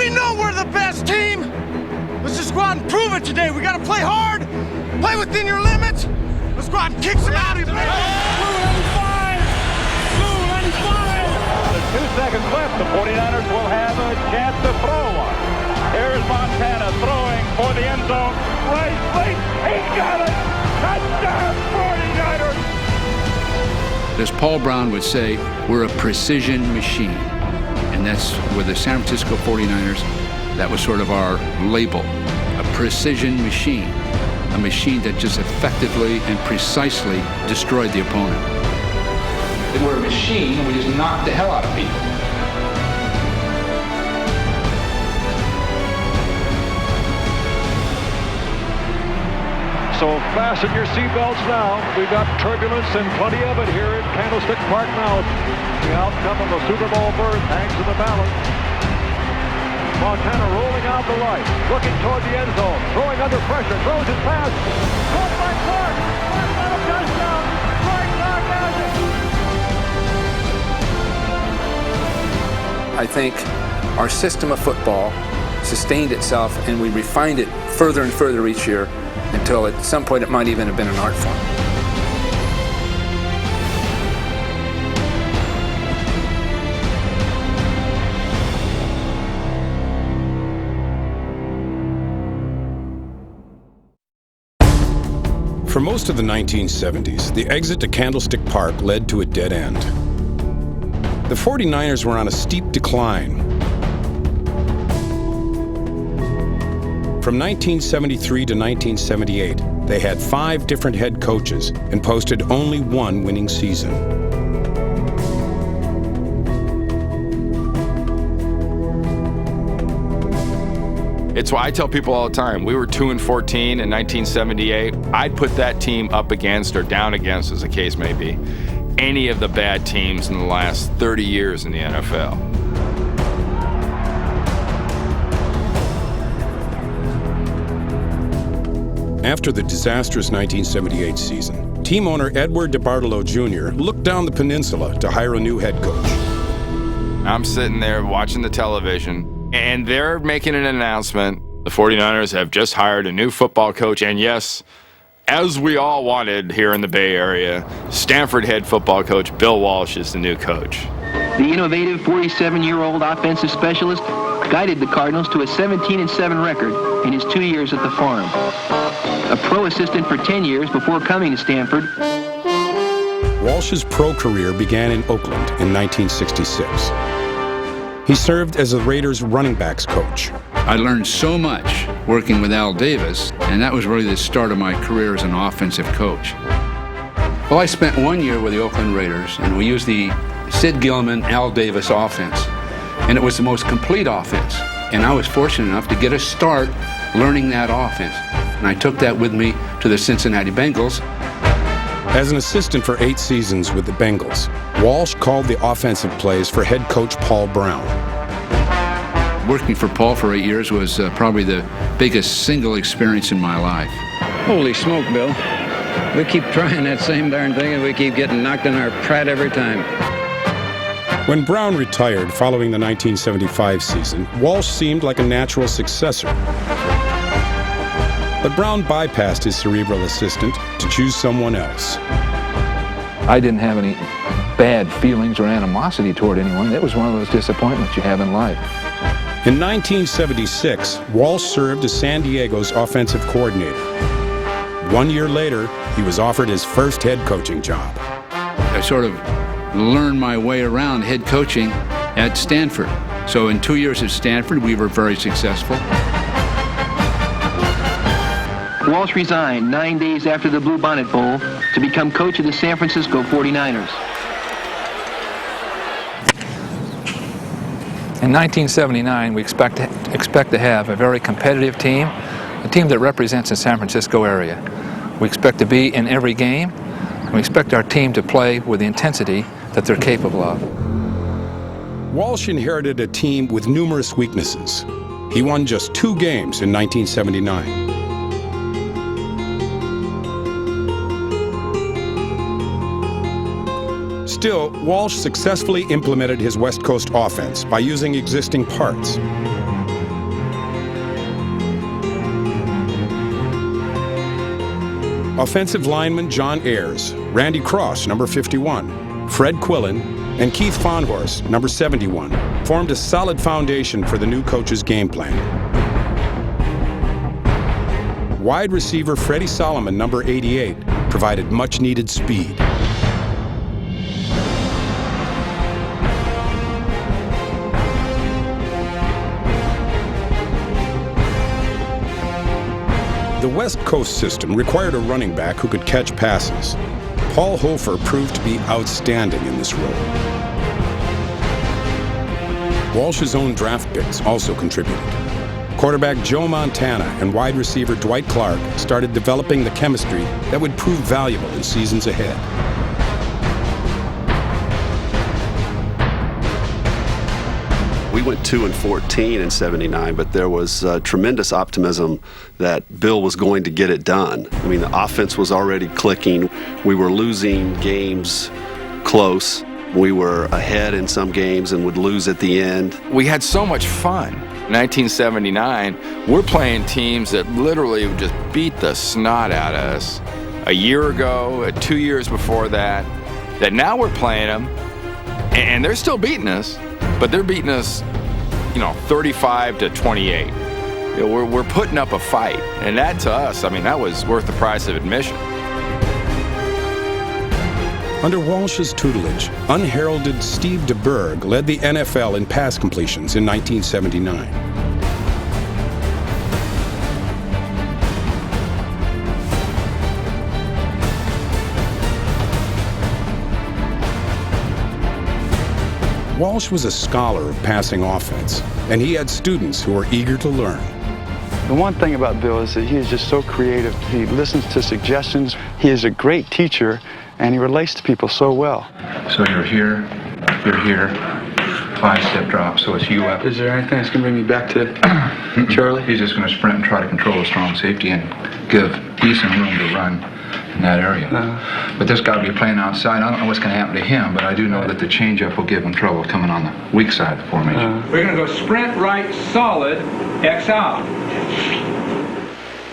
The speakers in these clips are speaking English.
We know we're the best team. Let's just go out and prove it today. We gotta play hard, play within your limits. Let's go out and kick some out of here. Blue and 5! Blue and 5! 2 seconds left. The 49ers will have a chance to throw one. Here's Montana throwing for the end zone. Right, late. He got it! Touchdown 49ers! As Paul Brown would say, we're a precision machine. And that's with the San Francisco 49ers, that was sort of our label, a precision machine, a machine that just effectively and precisely destroyed the opponent. We're a machine, and we just knocked the hell out of people. So fasten your seatbelts now. We've got turbulence and plenty of it here at Candlestick Park now. The outcome of the Super Bowl berth hangs in the balance. Montana rolling out the right, looking toward the end zone, throwing under pressure, throws his pass. Caught by Clark. Clark got a touchdown. Clark has it. I think our system of football sustained itself, and we refined it further and further each year until at some point it might even have been an art form. For most of the 1970s, the exit to Candlestick Park led to a dead end. The 49ers were on a steep decline. From 1973 to 1978, they had 5 different head coaches and posted only 1 winning season. It's why I tell people all the time, we were 2-14 in 1978. I'd put that team up against or down against, as the case may be, any of the bad teams in the last 30 years in the NFL. After the disastrous 1978 season, team owner Edward DeBartolo Jr. looked down the peninsula to hire a new head coach. I'm sitting there watching the television, and they're making an announcement. The 49ers have just hired a new football coach, and yes, as we all wanted here in the Bay Area, Stanford head football coach Bill Walsh is the new coach. The innovative 47-year-old offensive specialist guided the Cardinals to a 17-7 record in his 2 years at the farm. A pro assistant for 10 years before coming to Stanford. Walsh's pro career began in Oakland in 1966. He served as the Raiders' running backs coach. I learned so much working with Al Davis, and that was really the start of my career as an offensive coach. Well, I spent 1 year with the Oakland Raiders, and we used the Sid Gilman, Al Davis offense, and it was the most complete offense. And I was fortunate enough to get a start learning that offense. And I took that with me to the Cincinnati Bengals. As an assistant for 8 seasons with the Bengals, Walsh called the offensive plays for head coach Paul Brown. Working for Paul for 8 years was probably the biggest single experience in my life. Holy smoke, Bill. We keep trying that same darn thing and we keep getting knocked in our pride every time. When Brown retired following the 1975 season, Walsh seemed like a natural successor. But Brown bypassed his cerebral assistant to choose someone else. I didn't have any bad feelings or animosity toward anyone. It was one of those disappointments you have in life. In 1976, Walsh served as San Diego's offensive coordinator. 1 year later, he was offered his first head coaching job. I sort of learned my way around head coaching at Stanford. So in 2 years at Stanford, we were very successful. Walsh resigned 9 days after the Blue Bonnet Bowl to become coach of the San Francisco 49ers. In 1979, we expect to have a very competitive team, a team that represents the San Francisco area. We expect to be in every game. We expect our team to play with the intensity that they're capable of. Walsh inherited a team with numerous weaknesses. He won just 2 games in 1979. Still, Walsh successfully implemented his West Coast offense by using existing parts. Offensive lineman John Ayers, Randy Cross, number 51, Fred Quillen, and Keith Fonhorst, number 71, formed a solid foundation for the new coach's game plan. Wide receiver Freddie Solomon, number 88, provided much-needed speed. The West Coast system required a running back who could catch passes. Paul Hofer proved to be outstanding in this role. Walsh's own draft picks also contributed. Quarterback Joe Montana and wide receiver Dwight Clark started developing the chemistry that would prove valuable in seasons ahead. We went 2-14 in '79, but there was tremendous optimism that Bill was going to get it done. I mean, the offense was already clicking. We were losing games close. We were ahead in some games and would lose at the end. We had so much fun. 1979, we're playing teams that literally would just beat the snot out of us. A year ago, 2 years before that now we're playing them, and they're still beating us. But they're beating us, 35-28. We're putting up a fight. And that, to us, that was worth the price of admission. Under Walsh's tutelage, unheralded Steve DeBerg led the NFL in pass completions in 1979. Walsh was a scholar of passing offense, and he had students who were eager to learn. The one thing about Bill is that he is just so creative. He listens to suggestions. He is a great teacher, and he relates to people so well. So you're here, 5-step drop, so it's you up. Is there anything that's going to bring me back to Charlie? He's just going to sprint and try to control a strong safety and give decent room to run in that area. But this guy will be playing outside. I don't know what's going to happen to him, but I do know that the changeup will give him trouble coming on the weak side of the formation. We're going to go sprint right, solid, X out.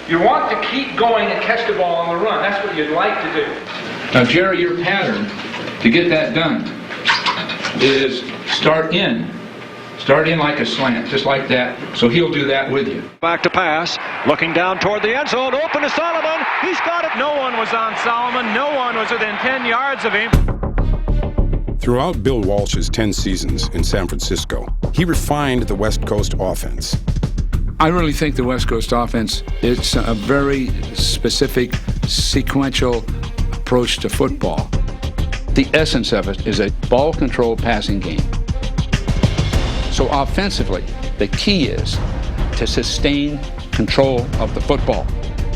You want to keep going and catch the ball on the run. That's what you'd like to do. Now, Jerry, your pattern to get that done is start in like a slant, just like that. So he'll do that with you. Back to pass, looking down toward the end zone, open to Solomon. He's got it. No one was on Solomon. No one was within 10 yards of him. Throughout Bill Walsh's 10 seasons in San Francisco, he refined the West Coast offense. I really think the West Coast offense is a very specific, sequential approach to football. The essence of it is a ball control passing game. So offensively, the key is to sustain control of the football.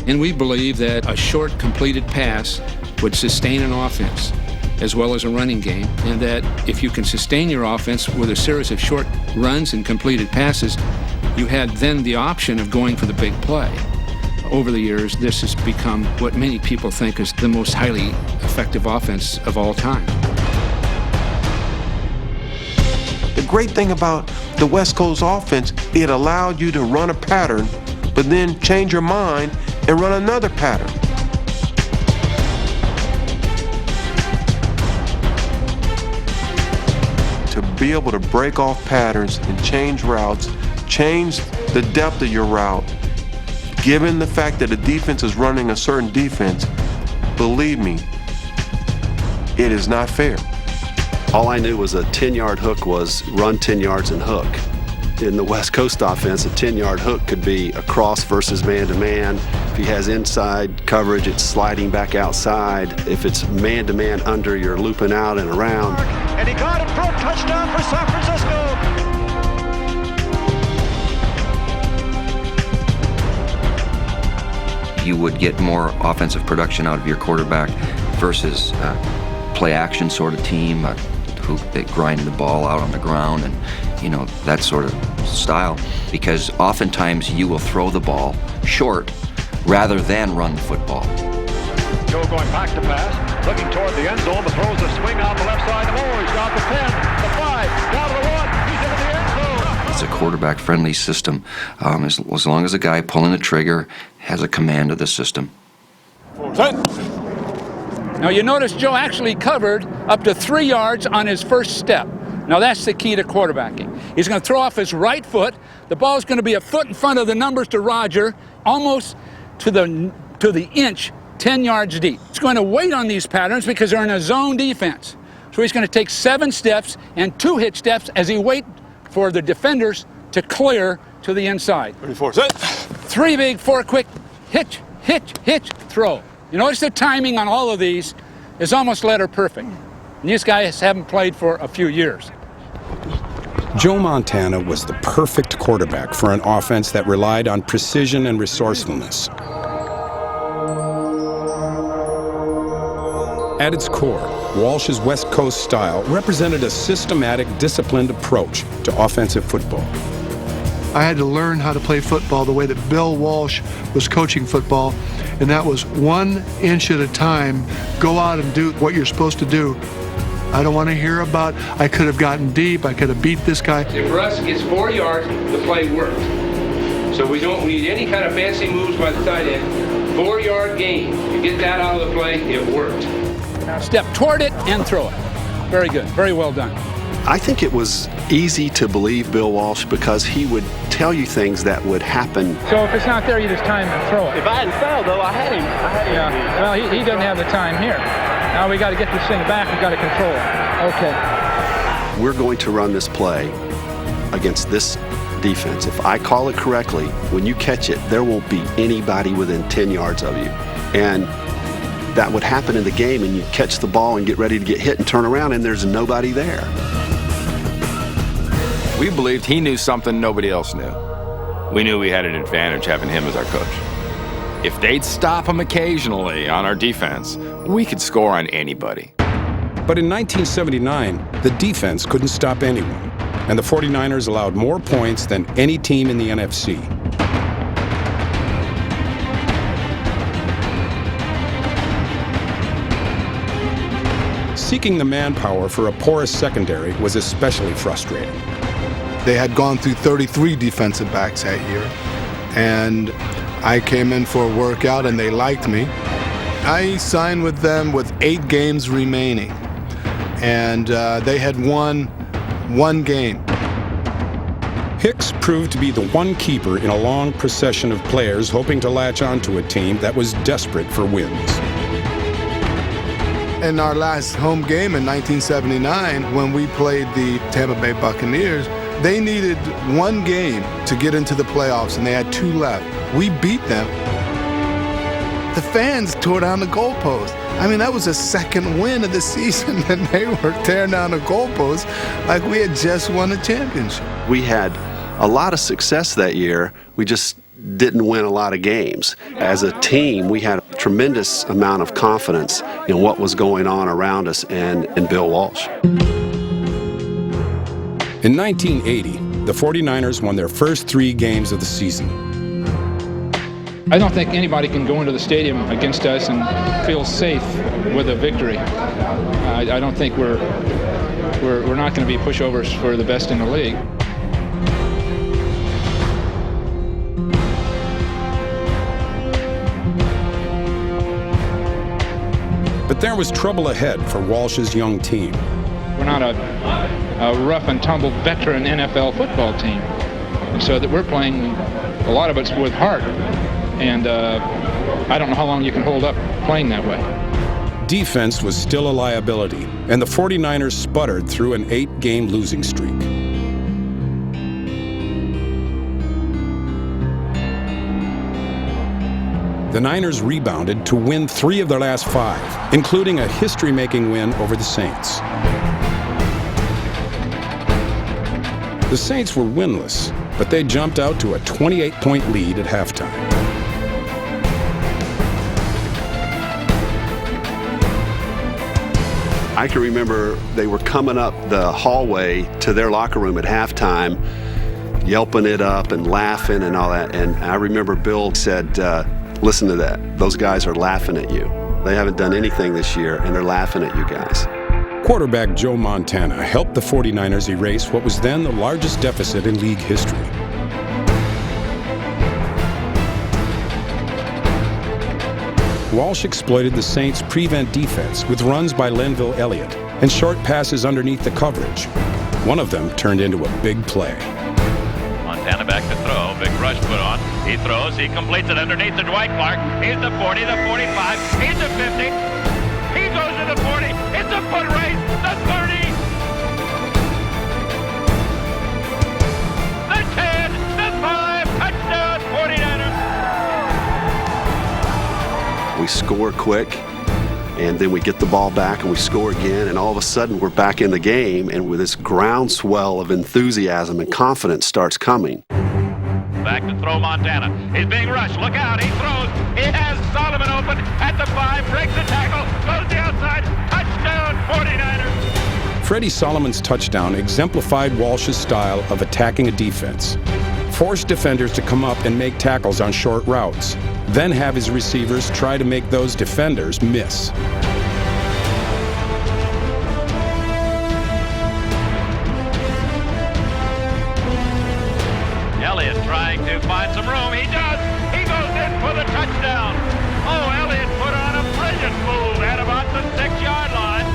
And we believe that a short completed pass would sustain an offense as well as a running game, and that if you can sustain your offense with a series of short runs and completed passes, you had then the option of going for the big play. Over the years, this has become what many people think is the most highly effective offense of all time. The great thing about the West Coast offense, it allowed you to run a pattern, but then change your mind and run another pattern. To be able to break off patterns and change routes, change the depth of your route, given the fact that the defense is running a certain defense, believe me, it is not fair. All I knew was a 10-yard hook was run 10 yards and hook. In the West Coast offense, a 10-yard hook could be a cross versus man-to-man. If he has inside coverage, it's sliding back outside. If it's man-to-man under, you're looping out and around. And he got it, broke touchdown for San Francisco. You would get more offensive production out of your quarterback versus play action sort of team who they grind the ball out on the ground and that sort of style, because oftentimes you will throw the ball short rather than run the football. Joe going back to pass, looking toward the end zone, but throws a swing out the left side. Oh, he's got the 10, the 5, down to the 1, he's into the end zone. It's a quarterback-friendly system, as long as the guy pulling the trigger has a command of the system. Now you notice Joe actually covered up to 3 yards on his first step. Now that's the key to quarterbacking. He's going to throw off his right foot. The ball's going to be a foot in front of the numbers to Roger, almost to the inch, 10 yards deep. He's going to wait on these patterns because they're in a zone defense. So he's going to take 7 steps and 2 hitch steps as he waits for the defenders to clear to the inside. 3 big, 4 quick, hitch, hitch, hitch, throw. You notice the timing on all of these is almost letter perfect. And these guys haven't played for a few years. Joe Montana was the perfect quarterback for an offense that relied on precision and resourcefulness. At its core, Walsh's West Coast style represented a systematic, disciplined approach to offensive football. I had to learn how to play football the way that Bill Walsh was coaching football, and that was 1 inch at a time. Go out and do what you're supposed to do. I don't want to hear about, I could have gotten deep, I could have beat this guy. If Russ gets 4 yards, the play worked. So we don't need any kind of fancy moves by the tight end. 4-yard gain. You get that out of the play, it worked. Now step toward it and throw it. Very good, very well done. I think it was easy to believe Bill Walsh because he would tell you things that would happen. So if it's not there, you just time and throw it. If I hadn't fouled, though, I had him. Yeah, well, he doesn't have the time here. Now we got to get this thing back. We got to control it. Okay. We're going to run this play against this defense. If I call it correctly, when you catch it, there won't be anybody within 10 yards of you. And that would happen in the game, and you catch the ball and get ready to get hit and turn around, and there's nobody there. We believed he knew something nobody else knew. We knew we had an advantage having him as our coach. If they'd stop him occasionally on our defense, we could score on anybody. But in 1979, the defense couldn't stop anyone, and the 49ers allowed more points than any team in the NFC. Seeking the manpower for a porous secondary was especially frustrating. They had gone through 33 defensive backs that year, and I came in for a workout and they liked me. I signed with them with 8 games remaining, and they had won 1 game. Hicks proved to be the one keeper in a long procession of players hoping to latch onto a team that was desperate for wins. In our last home game in 1979, when we played the Tampa Bay Buccaneers, they needed 1 game to get into the playoffs, and they had 2 left. We beat them. The fans tore down the goalpost. I mean, that was the 2nd win of the season, and they were tearing down the goalpost like we had just won a championship. We had a lot of success that year. We just didn't win a lot of games. As a team, we had a tremendous amount of confidence in what was going on around us and in Bill Walsh. In 1980, the 49ers won their first 3 games of the season. I don't think anybody can go into the stadium against us and feel safe with a victory. I don't think we're not going to be pushovers for the best in the league. But there was trouble ahead for Walsh's young team. We're not a rough and tumble veteran NFL football team. And so that we're playing, a lot of it's with heart. And I don't know how long you can hold up playing that way. Defense was still a liability, and the 49ers sputtered through an 8-game losing streak. The Niners rebounded to win 3 of their last 5, including a history-making win over the Saints. The Saints were winless, but they jumped out to a 28-point lead at halftime. I can remember they were coming up the hallway to their locker room at halftime, yelping it up and laughing and all that. And I remember Bill said, listen to that. Those guys are laughing at you. They haven't done anything this year, and they're laughing at you guys. Quarterback Joe Montana helped the 49ers erase what was then the largest deficit in league history. Walsh exploited the Saints' prevent defense with runs by Lenville Elliott and short passes underneath the coverage. One of them turned into a big play. Montana back to throw. Big rush put on. He throws. He completes it underneath to Dwight Clark. He's the 40, the 45. He's the 50. He goes to the 40. It's a foot race. The 30. The 10. The 5. Touchdown 49ers. We score quick, and then we get the ball back and we score again, and all of a sudden we're back in the game, and with this groundswell of enthusiasm and confidence starts coming. Back to throw Montana. He's being rushed. Look out. He throws. He has Solomon open at the 5. Breaks the tackle. Goes the outside. Touchdown 49ers. Freddie Solomon's touchdown exemplified Walsh's style of attacking a defense. Force defenders to come up and make tackles on short routes, then have his receivers try to make those defenders miss. Elliott trying to find some room. He does. He goes in for the touchdown. Oh, Elliott put on a brilliant move at about the 6-yard line.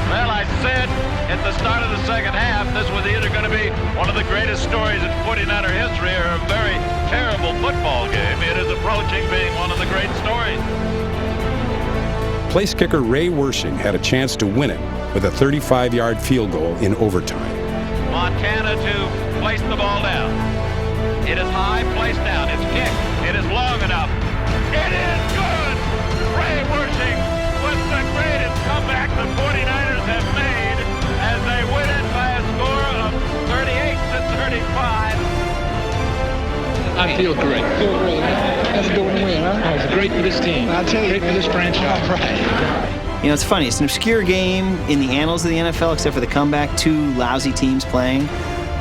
Well, I said at the start of the second half, this was either going to be one of the greatest stories in 49er history or a very terrible football game. It is approaching being one of the great stories. Place kicker Ray Wershing had a chance to win it with a 35-yard field goal in overtime. Montana to place the ball down. It is high, placed down. It's kicked. It is long enough. It is good! Ray Wershing with the greatest comeback the 49ers have made as they win it by a score of 38-35. I feel great. Feel really good. That's a good win, huh? Oh, it's great for this team. I tell you, great for this franchise. Right. You know, it's funny. It's an obscure game in the annals of the NFL, except for the comeback, 2 lousy teams playing.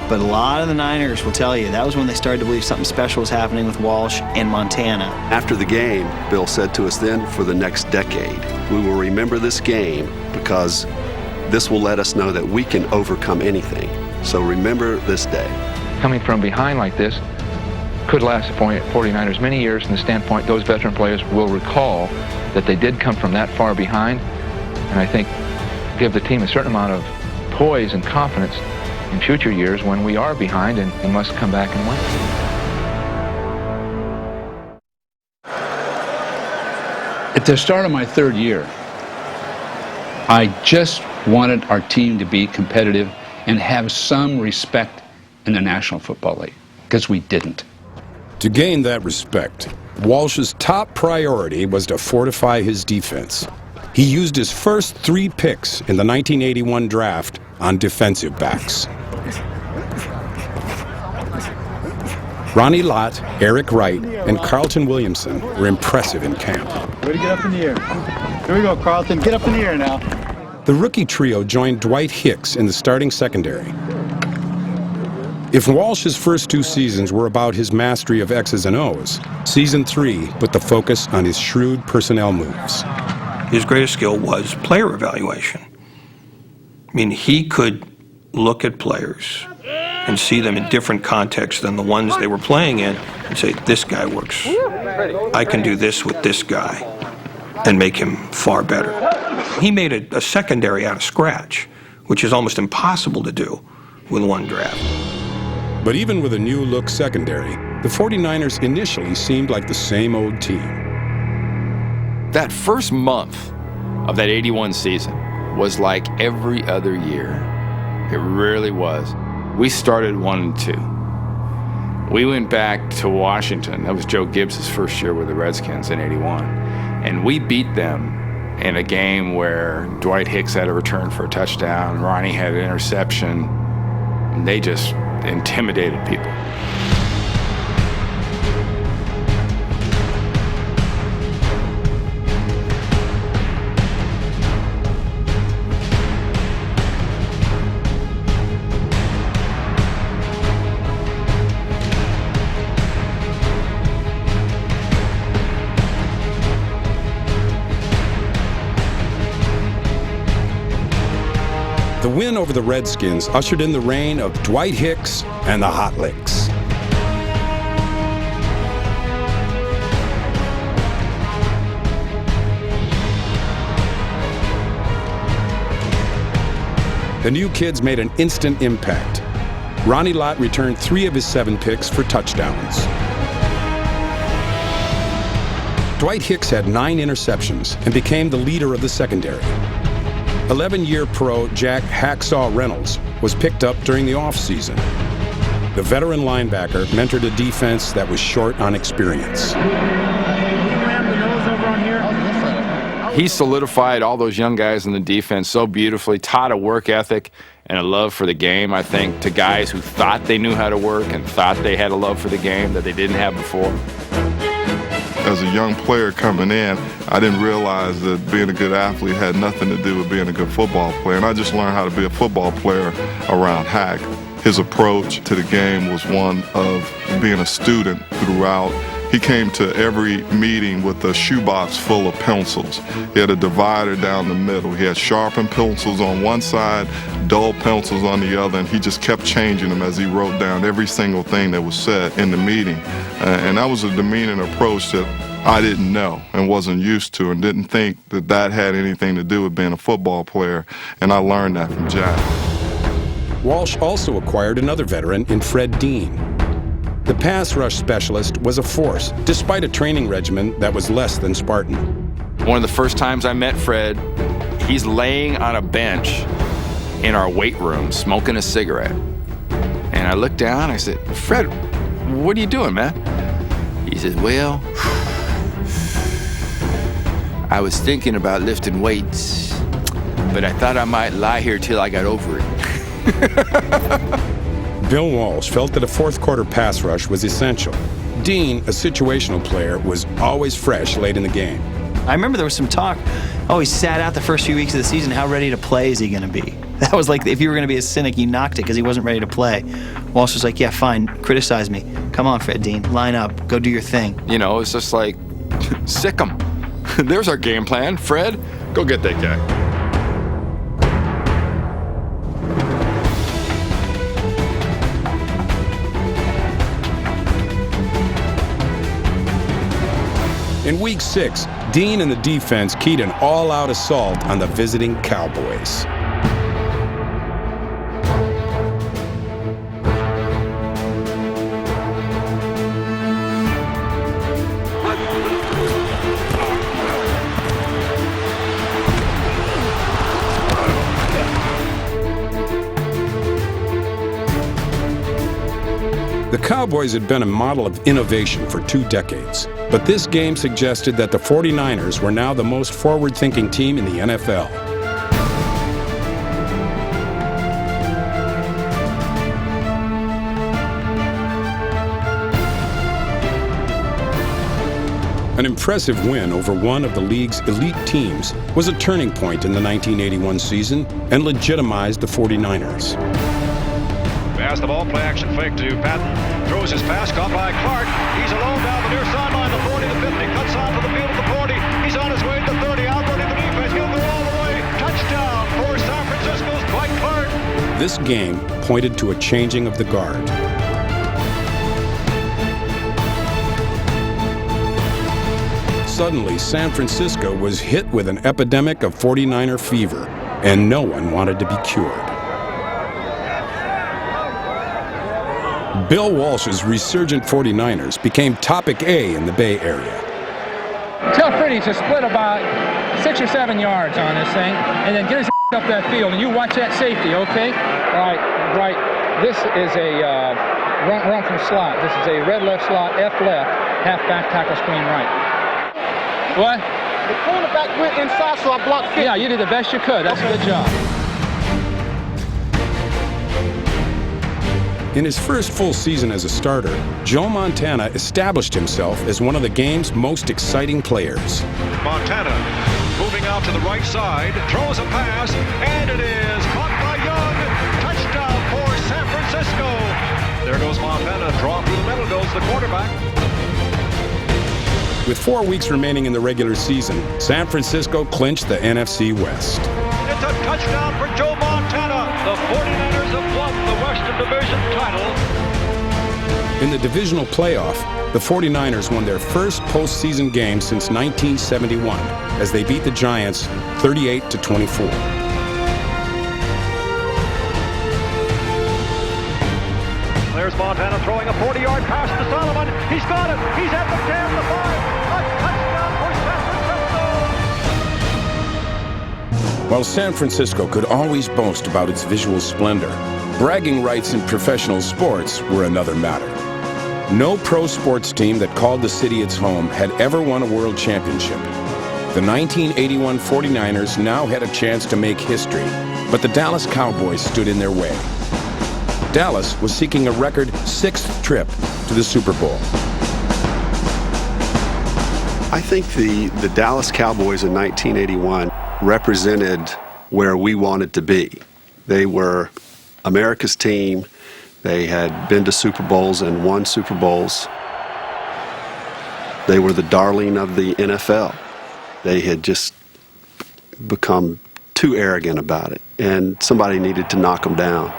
But a lot of the Niners will tell you that was when they started to believe something special was happening with Walsh and Montana. After the game, Bill said to us then, for the next decade, we will remember this game because this will let us know that we can overcome anything. So remember this day. Coming from behind like this could last the 49ers many years from the standpoint those veteran players will recall that they did come from that far behind, and I think give the team a certain amount of poise and confidence in future years when we are behind and must come back and win. At the start of my 3rd year, I just wanted our team to be competitive and have some respect in the National Football League, because we didn't. To gain that respect, Walsh's top priority was to fortify his defense. He used his first 3 picks in the 1981 draft on defensive backs. Ronnie Lott, Eric Wright, and Carlton Williamson were impressive in camp. Way to get up in the air. Here we go, Carlton. Get up in the air now. The rookie trio joined Dwight Hicks in the starting secondary. If Walsh's first 2 seasons were about his mastery of X's and O's, season 3 put the focus on his shrewd personnel moves. His greatest skill was player evaluation. I mean, he could look at players and see them in different contexts than the ones they were playing in and say, this guy works. I can do this with this guy and make him far better. He made a secondary out of scratch, which is almost impossible to do with 1 draft. But even with a new look secondary, the 49ers initially seemed like the same old team. That first month of that 81 season was like every other year. It really was. We started 1-2. We went back to Washington. That was Joe Gibbs' first year with the Redskins in 81. And we beat them in a game where Dwight Hicks had a return for a touchdown, Ronnie had an interception, and they just intimidated people. The win over the Redskins ushered in the reign of Dwight Hicks and the Hot Licks. The new kids made an instant impact. Ronnie Lott returned 3 of his 7 picks for touchdowns. Dwight Hicks had 9 interceptions and became the leader of the secondary. 11-year pro Jack Hacksaw Reynolds was picked up during the offseason. The veteran linebacker mentored a defense that was short on experience. He solidified all those young guys in the defense so beautifully, taught a work ethic and a love for the game, I think, to guys who thought they knew how to work and thought they had a love for the game that they didn't have before. As a young player coming in, I didn't realize that being a good athlete had nothing to do with being a good football player. And I just learned how to be a football player around Hack. His approach to the game was one of being a student throughout. He came to every meeting with a shoebox full of pencils. He had a divider down the middle. He had sharpened pencils on one side, dull pencils on the other, and he just kept changing them as he wrote down every single thing that was said in the meeting. And that was a demeaning approach that I didn't know and wasn't used to and didn't think that that had anything to do with being a football player, and I learned that from Jack. Walsh also acquired another veteran in Fred Dean. The pass rush specialist was a force, despite a training regimen that was less than Spartan. One of the first times I met Fred, he's laying on a bench in our weight room smoking a cigarette. And I looked down, I said, "Fred, what are you doing, man?" He says, "Well, I was thinking about lifting weights, but I thought I might lie here till I got over it." Bill Walsh felt that a fourth-quarter pass rush was essential. Dean, a situational player, was always fresh late in the game. I remember there was some talk, he sat out the first few weeks of the season. How ready to play is he going to be? That was like, if you were going to be a cynic, you knocked it because he wasn't ready to play. Walsh was like, yeah, fine, criticize me. Come on, Fred Dean, line up, go do your thing. You know, it's just like, sick him. There's our game plan. Fred, go get that guy. In Week 6, Dean and the defense keyed an all-out assault on the visiting Cowboys. The Cowboys had been a model of innovation for 2 decades, but this game suggested that the 49ers were now the most forward-thinking team in the NFL. An impressive win over one of the league's elite teams was a turning point in the 1981 season and legitimized the 49ers. Pass the ball, play action fake to Patton. Throws his pass, caught by Clark. He's alone down the near sideline, the 40, the 50, cuts onto the field at the 40. He's on his way to the 30, outrunning the defense. He'll go all the way. Touchdown for San Francisco's Dwight Clark. This game pointed to a changing of the guard. Suddenly, San Francisco was hit with an epidemic of 49er fever, and no one wanted to be cured. Bill Walsh's resurgent 49ers became topic A in the Bay Area. Tell Freddie to split about 6 or 7 yards on this thing, and then get his up that field, and you watch that safety, okay? Right. This is a run from slot. This is a red left slot, F left, half back, tackle screen right. What? The cornerback went inside, so I blocked 50. Yeah, you did the best you could. That's a good job. In his first full season as a starter, Joe Montana established himself as one of the game's most exciting players. Montana moving out to the right side, throws a pass, and it is caught by Young. Touchdown for San Francisco. There goes Montana, draw through the middle, goes the quarterback. With 4 weeks remaining in the regular season, San Francisco clinched the NFC West. It's a touchdown for Joe Montana. The 49ers have won the Western Division title. In the divisional playoff, the 49ers won their first postseason game since 1971 as they beat the Giants 38-24. there's Montana throwing a 40-yard pass to Solomon. He's got it. He's at the 10, the 5. A touchdown for San Francisco. While San Francisco could always boast about its visual splendor, bragging rights in professional sports were another matter. No pro sports team that called the city its home had ever won a world championship. The 1981 49ers now had a chance to make history, but the Dallas Cowboys stood in their way. Dallas was seeking a record 6th trip to the Super Bowl. I think the Dallas Cowboys in 1981 represented where we wanted to be. They were America's team. They had been to Super Bowls and won Super Bowls. They were the darling of the NFL. They had just become too arrogant about it, and somebody needed to knock them down,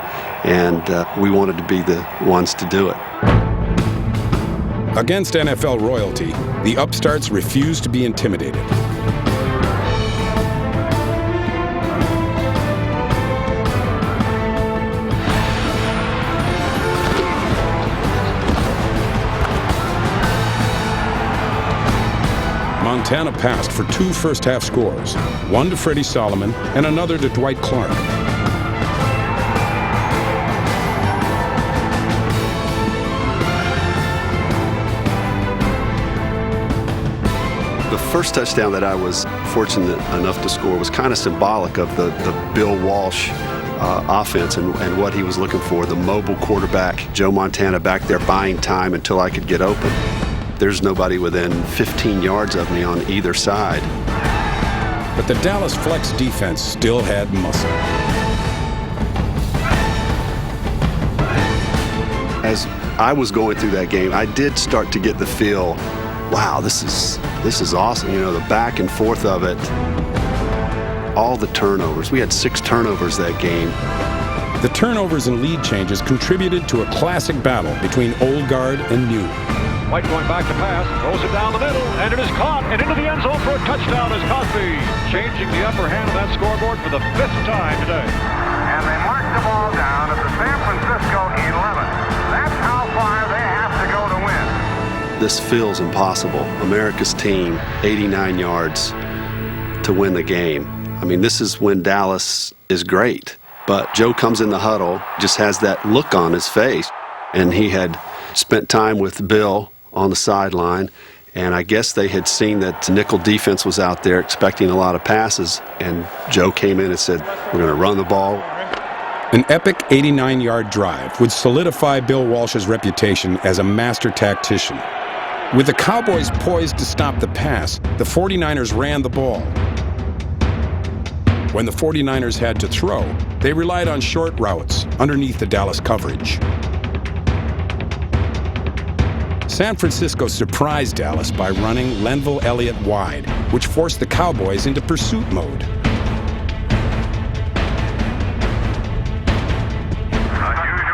and we wanted to be the ones to do it. Against NFL royalty, the upstarts refused to be intimidated. Montana passed for 2 first-half scores, one to Freddie Solomon and another to Dwight Clark. The first touchdown that I was fortunate enough to score was kind of symbolic of the Bill Walsh offense and what he was looking for, the mobile quarterback, Joe Montana back there buying time until I could get open. There's nobody within 15 yards of me on either side. But the Dallas flex defense still had muscle. As I was going through that game, I did start to get the feel, wow, this is awesome. You know, the back and forth of it, all the turnovers. We had 6 turnovers that game. The turnovers and lead changes contributed to a classic battle between old guard and new. White going back to pass, throws it down the middle, and it is caught, and into the end zone for a touchdown is Cosby, changing the upper hand of that scoreboard for the 5th time today. And they mark the ball down at the San Francisco 11. That's how far they have to go to win. This feels impossible. America's team, 89 yards to win the game. I mean, this is when Dallas is great. But Joe comes in the huddle, just has that look on his face, and he had spent time with Bill on the sideline, and I guess they had seen that nickel defense was out there expecting a lot of passes, and Joe came in and said, we're going to run the ball. An epic 89-yard drive would solidify Bill Walsh's reputation as a master tactician. With the Cowboys poised to stop the pass, the 49ers ran the ball. When the 49ers had to throw, they relied on short routes underneath the Dallas coverage. San Francisco surprised Dallas by running Lenville Elliott wide, which forced the Cowboys into pursuit mode. Unusual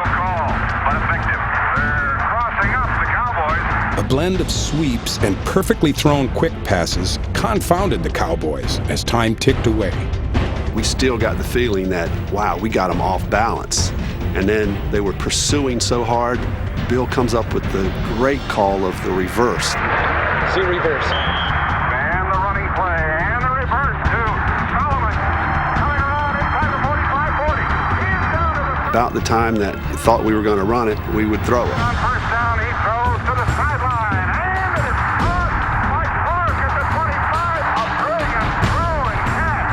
call, but effective. They're crossing up the Cowboys. A blend of sweeps and perfectly thrown quick passes confounded the Cowboys as time ticked away. We still got the feeling that, wow, we got them off balance. And then they were pursuing so hard, Bill comes up with the great call of the reverse. See reverse. And the running play, and the reverse to Solomon. Coming around inside the 45-40. He's down to the... About the time that we thought we were going to run it, we would throw it. On first down, he throws to the sideline, and it is caught by Clark at the 25. A brilliant throw and catch.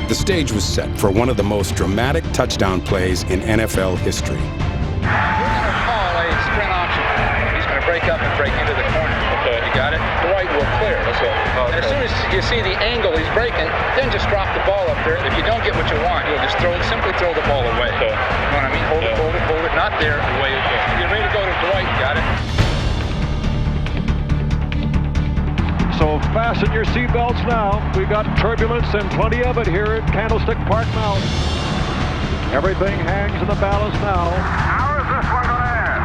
The stage was set for one of the most dramatic touchdown plays in NFL history. We're going to call a sprint option. He's going to break up and break into the corner. Okay. You got it? The right will clear. Okay. And as soon as you see the angle he's breaking, then just drop the ball up there. If you don't get what you want, you'll just simply throw the ball away. Okay. You know what I mean? Hold it, not there. Away. You're ready to go to the right. Got it? So fasten your seatbelts now. We got turbulence and plenty of it here at Candlestick Park Mount. Everything hangs in the balance now. How is this one going to end?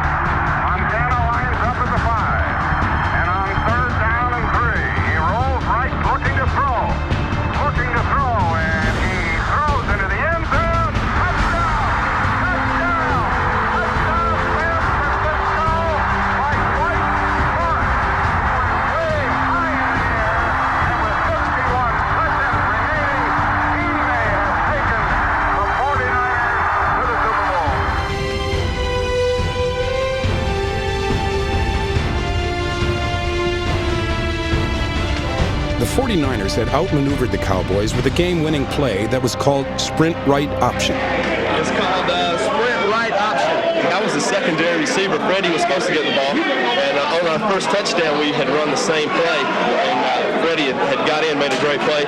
49ers had outmaneuvered the Cowboys with a game-winning play that was called sprint right option. It's called sprint right option. I was the secondary receiver. Freddie was supposed to get the ball. And on our first touchdown, we had run the same play. And Freddie had got in, made a great play.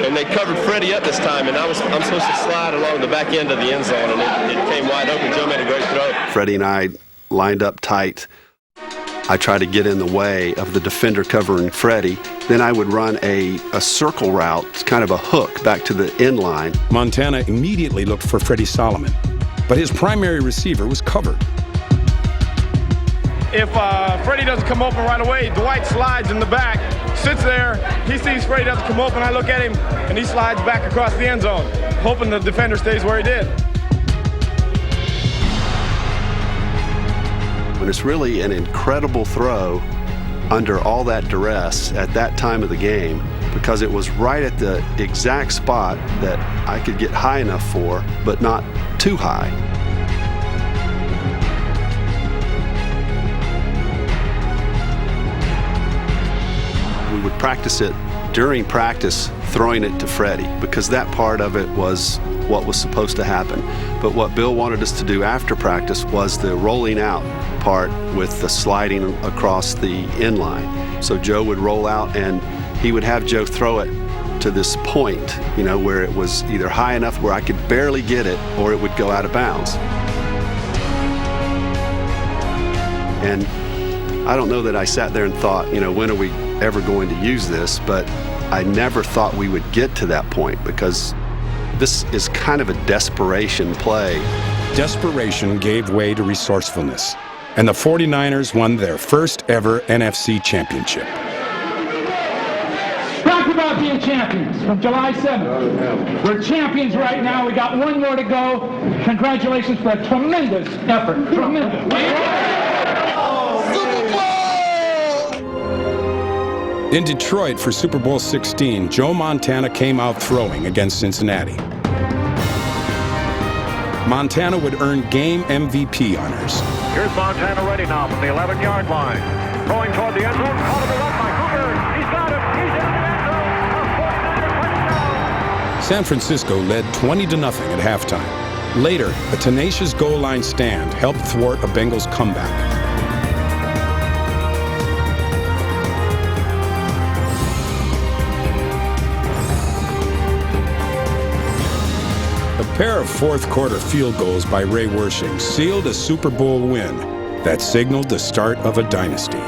And they covered Freddie up this time. And I'm supposed to slide along the back end of the end zone. And it came wide open. Joe made a great throw. Freddie and I lined up tight. I tried to get in the way of the defender covering Freddie. Then I would run a circle route, kind of a hook, back to the end line. Montana immediately looked for Freddie Solomon, but his primary receiver was covered. If Freddie doesn't come open right away, Dwight slides in the back, sits there, he sees Freddie doesn't come open, I look at him, and he slides back across the end zone, hoping the defender stays where he did. When it's really an incredible throw under all that duress at that time of the game, because it was right at the exact spot that I could get high enough for, but not too high. We would practice it during practice, throwing it to Freddie, because that part of it was what was supposed to happen. But what Bill wanted us to do after practice was the rolling out part with the sliding across the end line. So Joe would roll out and he would have Joe throw it to this point, where it was either high enough where I could barely get it or it would go out of bounds. And I don't know that I sat there and thought, when are we ever going to use this? But I never thought we would get to that point, because this is kind of a desperation play. Desperation gave way to resourcefulness, and the 49ers won their first ever NFC championship. Talk about being champions from July 7th. We're champions right now. We got one more to go. Congratulations for a tremendous effort. Tremendous. In Detroit for Super Bowl 16, Joe Montana came out throwing against Cincinnati. Montana would earn game MVP honors. Here's Montana ready now from the 11-yard line. Going toward the end zone. Caught him up by Hooker. He's got him. He's in the end zone. A 49er touchdown. San Francisco led 20-0 at halftime. Later, a tenacious goal line stand helped thwart a Bengals comeback. A pair of fourth-quarter field goals by Ray Wersching sealed a Super Bowl win that signaled the start of a dynasty.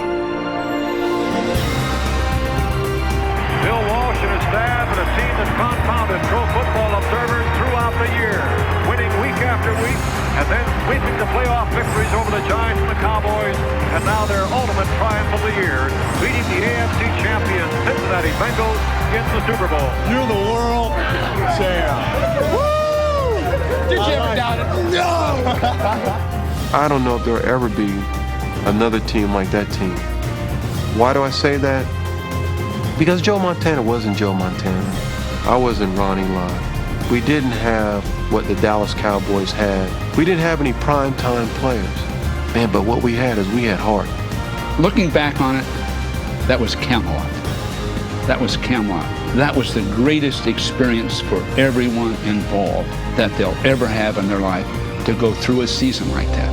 Bill Walsh and his staff and a team that compounded pro football observers throughout the year, winning week after week, and then sweeping the playoff victories over the Giants and the Cowboys, and now their ultimate triumph of the year, beating the AFC champion Cincinnati Bengals in the Super Bowl. You're the world champ. Did you ever doubt it? No! I don't know if there'll ever be another team like that team. Why do I say that? Because Joe Montana wasn't Joe Montana. I wasn't Ronnie Lott. We didn't have what the Dallas Cowboys had. We didn't have any primetime players. Man, but what we had is we had heart. Looking back on it, that was Camelot. That was Camelot. That was the greatest experience for everyone involved that they'll ever have in their life, to go through a season like that.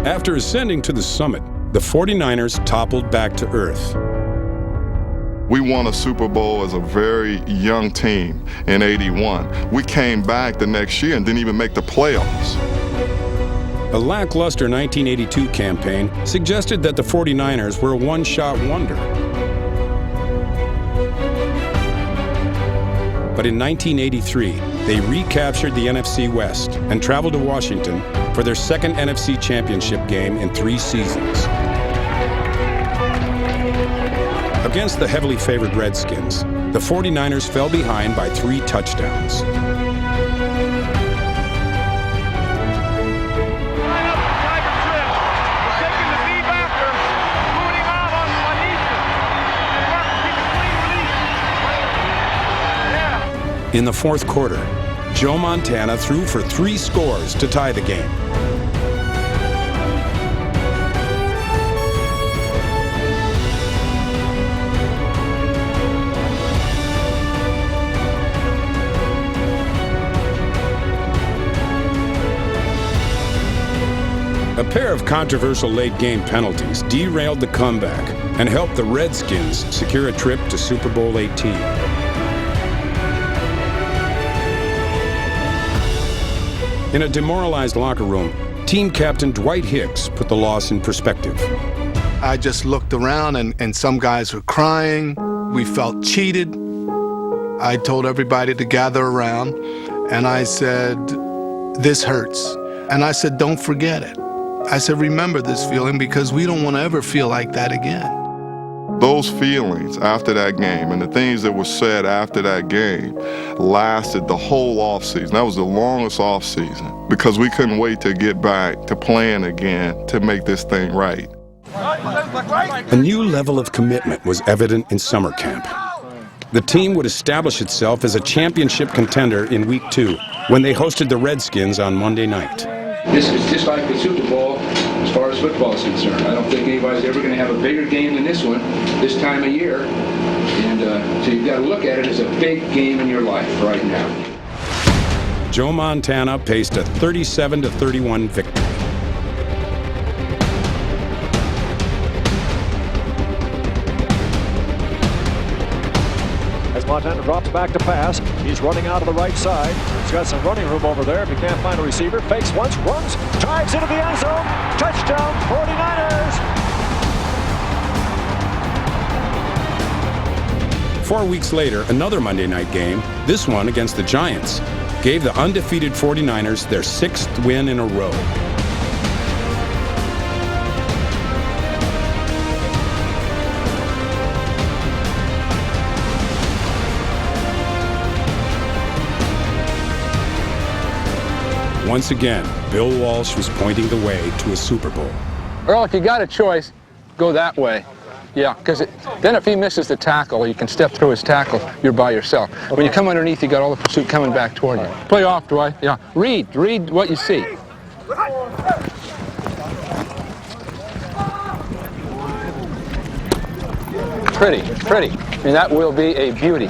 After ascending to the summit, the 49ers toppled back to earth. We won a Super Bowl as a very young team in '81. We came back the next year and didn't even make the playoffs. A lackluster 1982 campaign suggested that the 49ers were a one-shot wonder. But in 1983, they recaptured the NFC West and traveled to Washington for their second NFC championship game in 3 seasons. Against the heavily favored Redskins, the 49ers fell behind by 3 touchdowns. In the fourth quarter, Joe Montana threw for 3 scores to tie the game. A pair of controversial late-game penalties derailed the comeback and helped the Redskins secure a trip to Super Bowl 18. In a demoralized locker room, team captain Dwight Hicks put the loss in perspective. I just looked around and some guys were crying. We felt cheated. I told everybody to gather around and I said, this hurts. And I said, don't forget it. I said, remember this feeling because we don't want to ever feel like that again. Those feelings after that game and the things that were said after that game lasted the whole offseason. That was the longest offseason because we couldn't wait to get back to playing again to make this thing right. A new level of commitment was evident in summer camp. The team would establish itself as a championship contender in week 2 when they hosted the Redskins on Monday night. This is just like the Super Bowl as far as football is concerned. I don't think anybody's ever going to have a bigger game than this one this time of year. And so you've got to look at it as a big game in your life right now. Joe Montana paced a 37-31 victory. Montana drops back to pass. He's running out of the right side. He's got some running room over there. If he can't find a receiver, fakes once, runs, drives into the end zone. Touchdown, 49ers! 4 weeks later, another Monday night game, this one against the Giants, gave the undefeated 49ers their 6th win in a row. Once again, Bill Walsh was pointing the way to a Super Bowl. Earl, if you got a choice, go that way. Yeah, because then if he misses the tackle, you can step through his tackle, you're by yourself. Okay. When you come underneath, you got all the pursuit coming back toward you. Play off, Dwight. Yeah, read what you see. Pretty. I mean, that will be a beauty.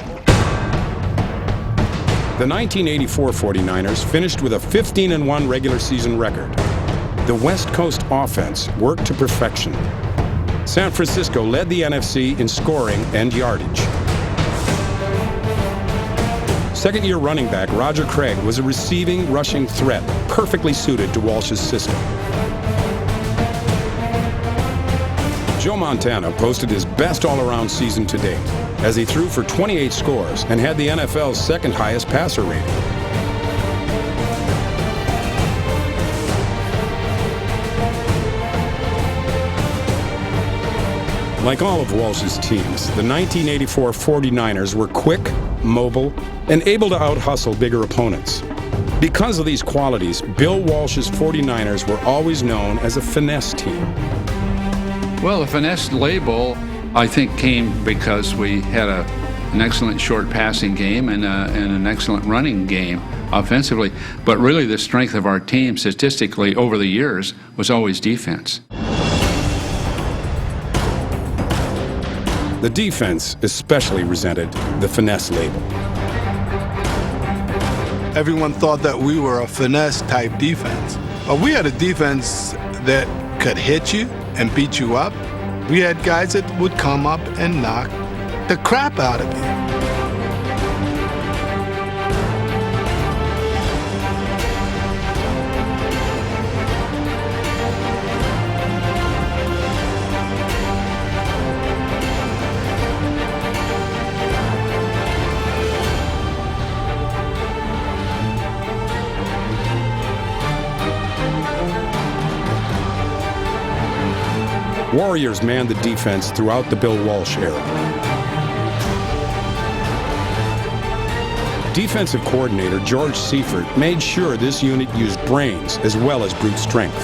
The 1984 49ers finished with a 15-1 regular season record. The West Coast offense worked to perfection. San Francisco led the NFC in scoring and yardage. Second-year running back Roger Craig was a receiving, rushing threat, perfectly suited to Walsh's system. Joe Montana posted his best all-around season to date, as he threw for 28 scores and had the NFL's second highest passer rating. Like all of Walsh's teams, the 1984 49ers were quick, mobile, and able to out-hustle bigger opponents. Because of these qualities, Bill Walsh's 49ers were always known as a finesse team. Well, the finesse label, I think, came because we had an excellent short passing game and an excellent running game offensively. But really the strength of our team statistically over the years was always defense. The defense especially resented the finesse label. Everyone thought that we were a finesse-type defense. But we had a defense that could hit you and beat you up. We had guys that would come up and knock the crap out of you. Warriors manned the defense throughout the Bill Walsh era. Defensive coordinator George Seifert made sure this unit used brains as well as brute strength.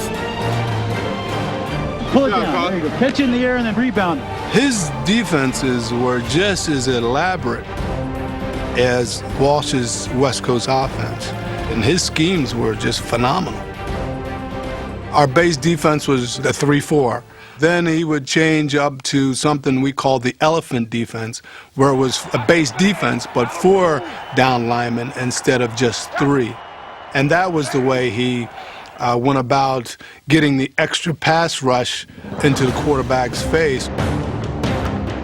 Pull it down. There you go. Catch it in the air and then rebound. His defenses were just as elaborate as Walsh's West Coast offense, and his schemes were just phenomenal. Our base defense was the 3-4. Then he would change up to something we called the elephant defense, where it was a base defense, but 4 down linemen instead of just 3. And that was the way he went about getting the extra pass rush into the quarterback's face.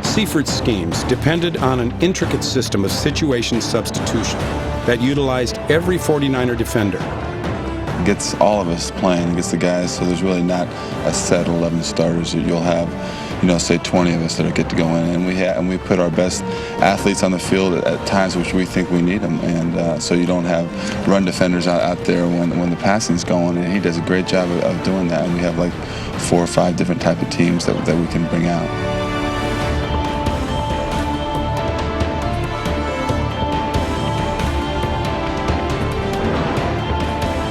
Seifert's schemes depended on an intricate system of situation substitution that utilized every 49er defender. It gets all of us playing, it gets the guys, so there's really not a set 11 starters. You'll have, say 20 of us that get to go in, and we put our best athletes on the field at times which we think we need them, and so you don't have run defenders out there when the passing's going, and he does a great job of doing that, and we have like 4 or 5 different type of teams that we can bring out.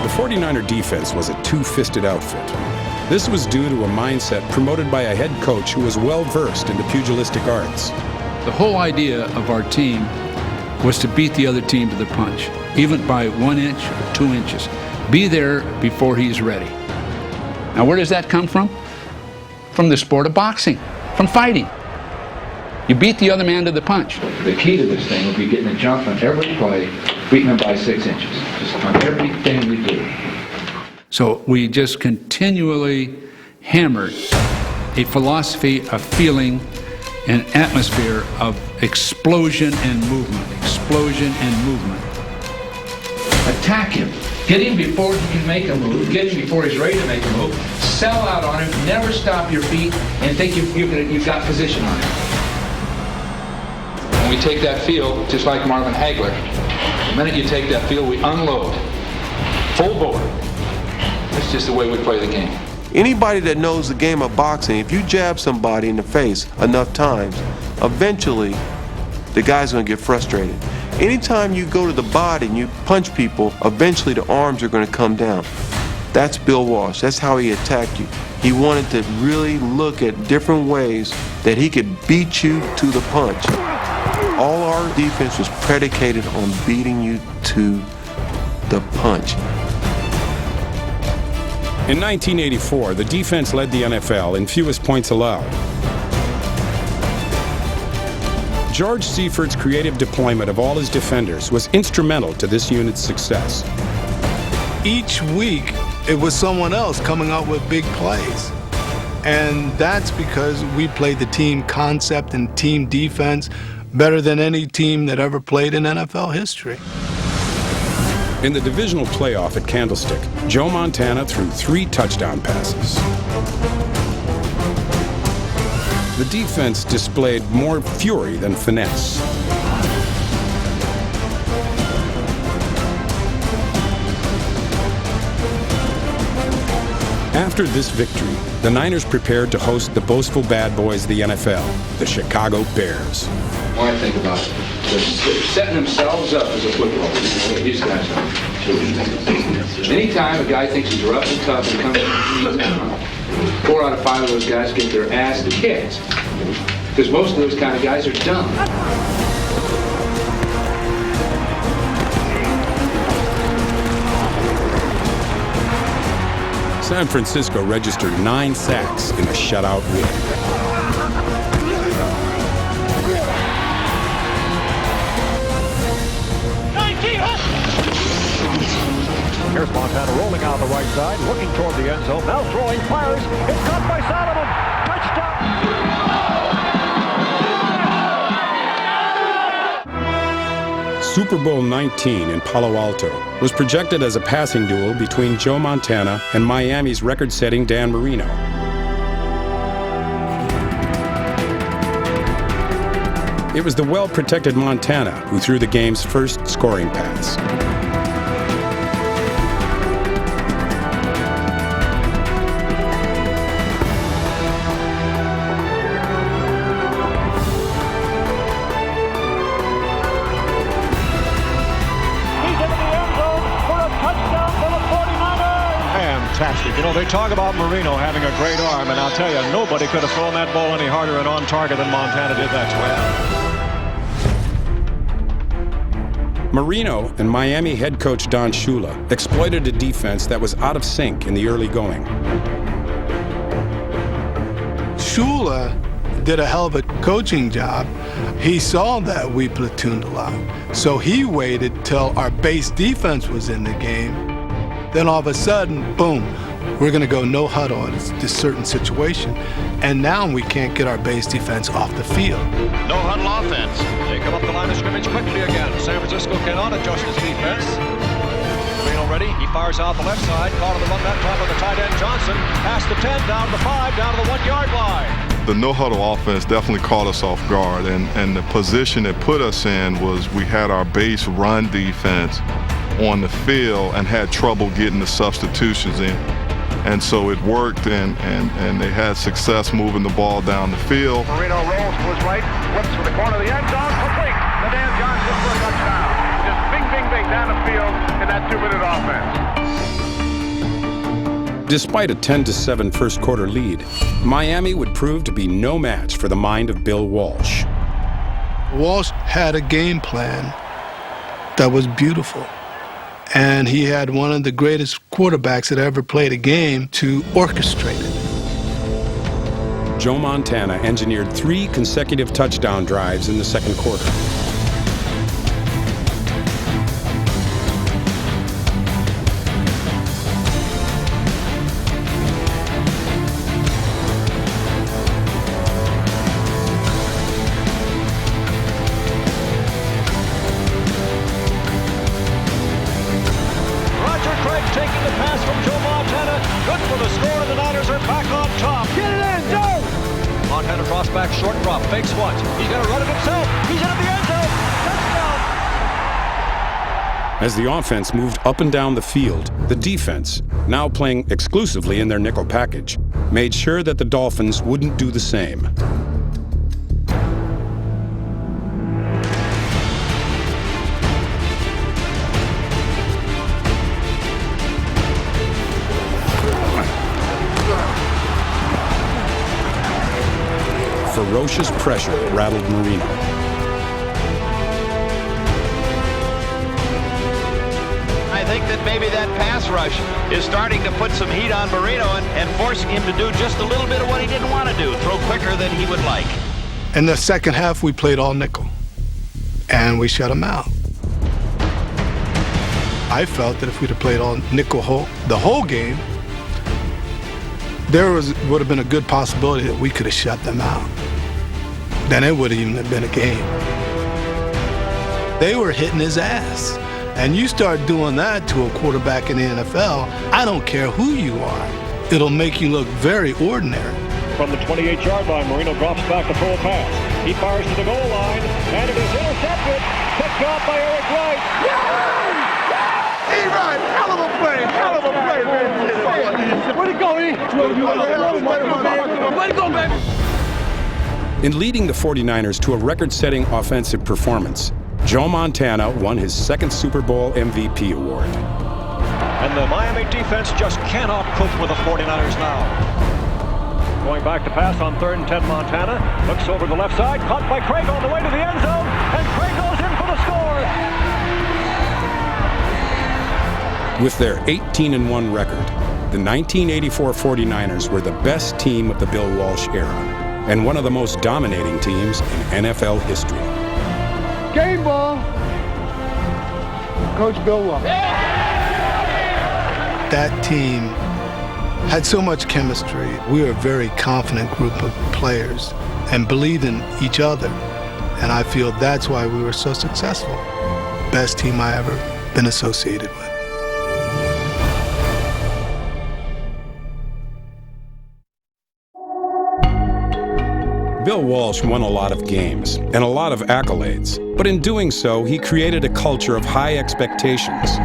The 49er defense was a two-fisted outfit. This was due to a mindset promoted by a head coach who was well-versed in the pugilistic arts. The whole idea of our team was to beat the other team to the punch, even by 1 inch or 2 inches. Be there before he's ready. Now, where does that come from? From the sport of boxing, from fighting. You beat the other man to the punch. The key to this thing will be getting a jump on every play, beating them by 6 inches, just on everything we do. So we just continually hammered a philosophy, a feeling, an atmosphere of explosion and movement, explosion and movement. Attack him. Get him before he can make a move. Get him before he's ready to make a move. Sell out on him. Never stop your feet and think you've got position on him. When we take that field, just like Marvin Hagler, the minute you take that field, we unload. Full bore. That's just the way we play the game. Anybody that knows the game of boxing, if you jab somebody in the face enough times, eventually the guy's going to get frustrated. Anytime you go to the body and you punch people, eventually the arms are going to come down. That's Bill Walsh. That's how he attacked you. He wanted to really look at different ways that he could beat you to the punch. All our defense was predicated on beating you to the punch. In 1984, the defense led the NFL in fewest points allowed. George Seifert's creative deployment of all his defenders was instrumental to this unit's success. Each week, it was someone else coming out with big plays. And that's because we played the team concept and team defense better than any team that ever played in NFL history. In the divisional playoff at Candlestick, Joe Montana threw 3 touchdown passes. The defense displayed more fury than finesse. After this victory, the Niners prepared to host the boastful bad boys of the NFL, the Chicago Bears. When I think about it, they're setting themselves up as a football team. These guys are. Anytime a guy thinks he's rough and tough and comes to town, 4 out of 5 of those guys get their ass kicked. Because most of those kind of guys are dumb. San Francisco registered 9 sacks in a shutout win. Here's Montana rolling out the right side, looking toward the end zone. Now throwing, fires. It's caught by Solomon. Touchdown! Super Bowl 19 in Palo Alto was projected as a passing duel between Joe Montana and Miami's record-setting Dan Marino. It was the well-protected Montana who threw the game's first scoring pass. Fantastic. You know, they talk about Marino having a great arm, and I'll tell you, nobody could have thrown that ball any harder and on target than Montana did that to him. Marino and Miami head coach Don Shula exploited a defense that was out of sync in the early going. Shula did a hell of a coaching job. He saw that we platooned a lot. So he waited till our base defense was in the game. Then all of a sudden, boom, we're going to go no huddle in this certain situation. And now we can't get our base defense off the field. No huddle offense. They come up the line of scrimmage quickly again. San Francisco cannot adjust his defense. Marino ready. He fires out the left side. Caught on the run back drop of the tight end Johnson. Past the 10, down to the 5, down to the 1-yard line. The no-huddle offense definitely caught us off guard, and the position it put us in was we had our base run defense on the field and had trouble getting the substitutions in. And so it worked, and they had success moving the ball down the field. Marino rolls to his right, flips to the corner of the end zone, complete. The Dan Johnson for a touchdown. Just bing, bing, bing down the field in that 2-minute offense. Despite a 10-7 first quarter lead, Miami would prove to be no match for the mind of Bill Walsh. Walsh had a game plan that was beautiful. And he had one of the greatest quarterbacks that ever played a game to orchestrate it. Joe Montana engineered 3 consecutive touchdown drives in the second quarter. Taking the pass from Joe Montana. Good for the score, and the Niners are back on top. Get it in, Joe! Montana drops back, short drop, fakes once. He's going to run it himself. He's into the end zone. Touchdown! As the offense moved up and down the field, the defense, now playing exclusively in their nickel package, made sure that the Dolphins wouldn't do the same. Ferocious pressure rattled Marino. I think that maybe that pass rush is starting to put some heat on Marino and forcing him to do just a little bit of what he didn't want to do, throw quicker than he would like. In the second half, we played all nickel, and we shut him out. I felt that if we'd have played all nickel the whole game, there would have been a good possibility that we could have shut them out. Then it would have even been a game. They were hitting his ass. And you start doing that to a quarterback in the NFL, I don't care who you are. It'll make you look very ordinary. From the 28-yard line, Marino drops back to throw a pass. He fires to the goal line, and it is intercepted. Picked off by Eric Wright. E-Rod, hell of a play, man. Way to go, E. Way to go, baby. In leading the 49ers to a record-setting offensive performance, Joe Montana won his second Super Bowl MVP award. And the Miami defense just cannot cope with the 49ers now. Going back to pass on 3rd and 10, Montana. Looks over the left side, caught by Craig on the way to the end zone, and Craig goes in for the score. With their 18-1 record, the 1984 49ers were the best team of the Bill Walsh era, and one of the most dominating teams in NFL history. Game ball. Coach Bill Walsh. That team had so much chemistry. We were a very confident group of players and believed in each other. And I feel that's why we were so successful. Best team I ever been associated with. Bill Walsh won a lot of games and a lot of accolades, but in doing so, he created a culture of high expectations.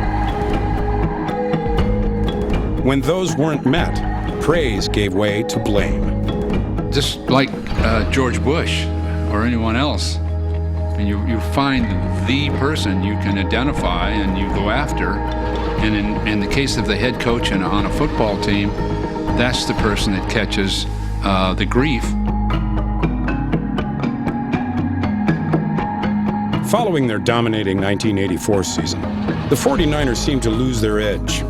When those weren't met, praise gave way to blame. Just like George Bush or anyone else, and you find the person you can identify and you go after. And in the case of the head coach on a football team, that's the person that catches the grief. Following their dominating 1984 season, the 49ers seemed to lose their edge.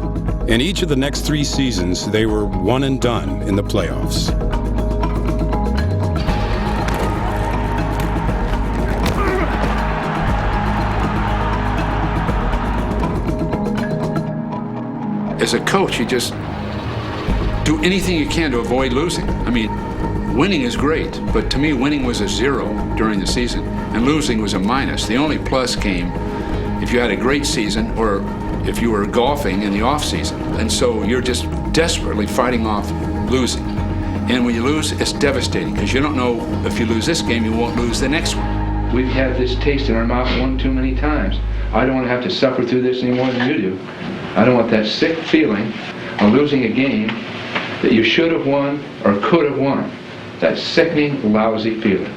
In each of the next 3 seasons, they were one and done in the playoffs. as a coach, you just do anything you can to avoid losing. I mean, winning is great, but to me, winning was a 0 during the season, and losing was a minus. The only plus came if you had a great season or if you were golfing in the off season. And so you're just desperately fighting off losing. And when you lose, it's devastating because you don't know if you lose this game, you won't lose the next one. We've had this taste in our mouth one too many times. I don't want to have to suffer through this any more than you do. I don't want that sick feeling of losing a game that you should have won or could have won. That sickening, lousy feeling.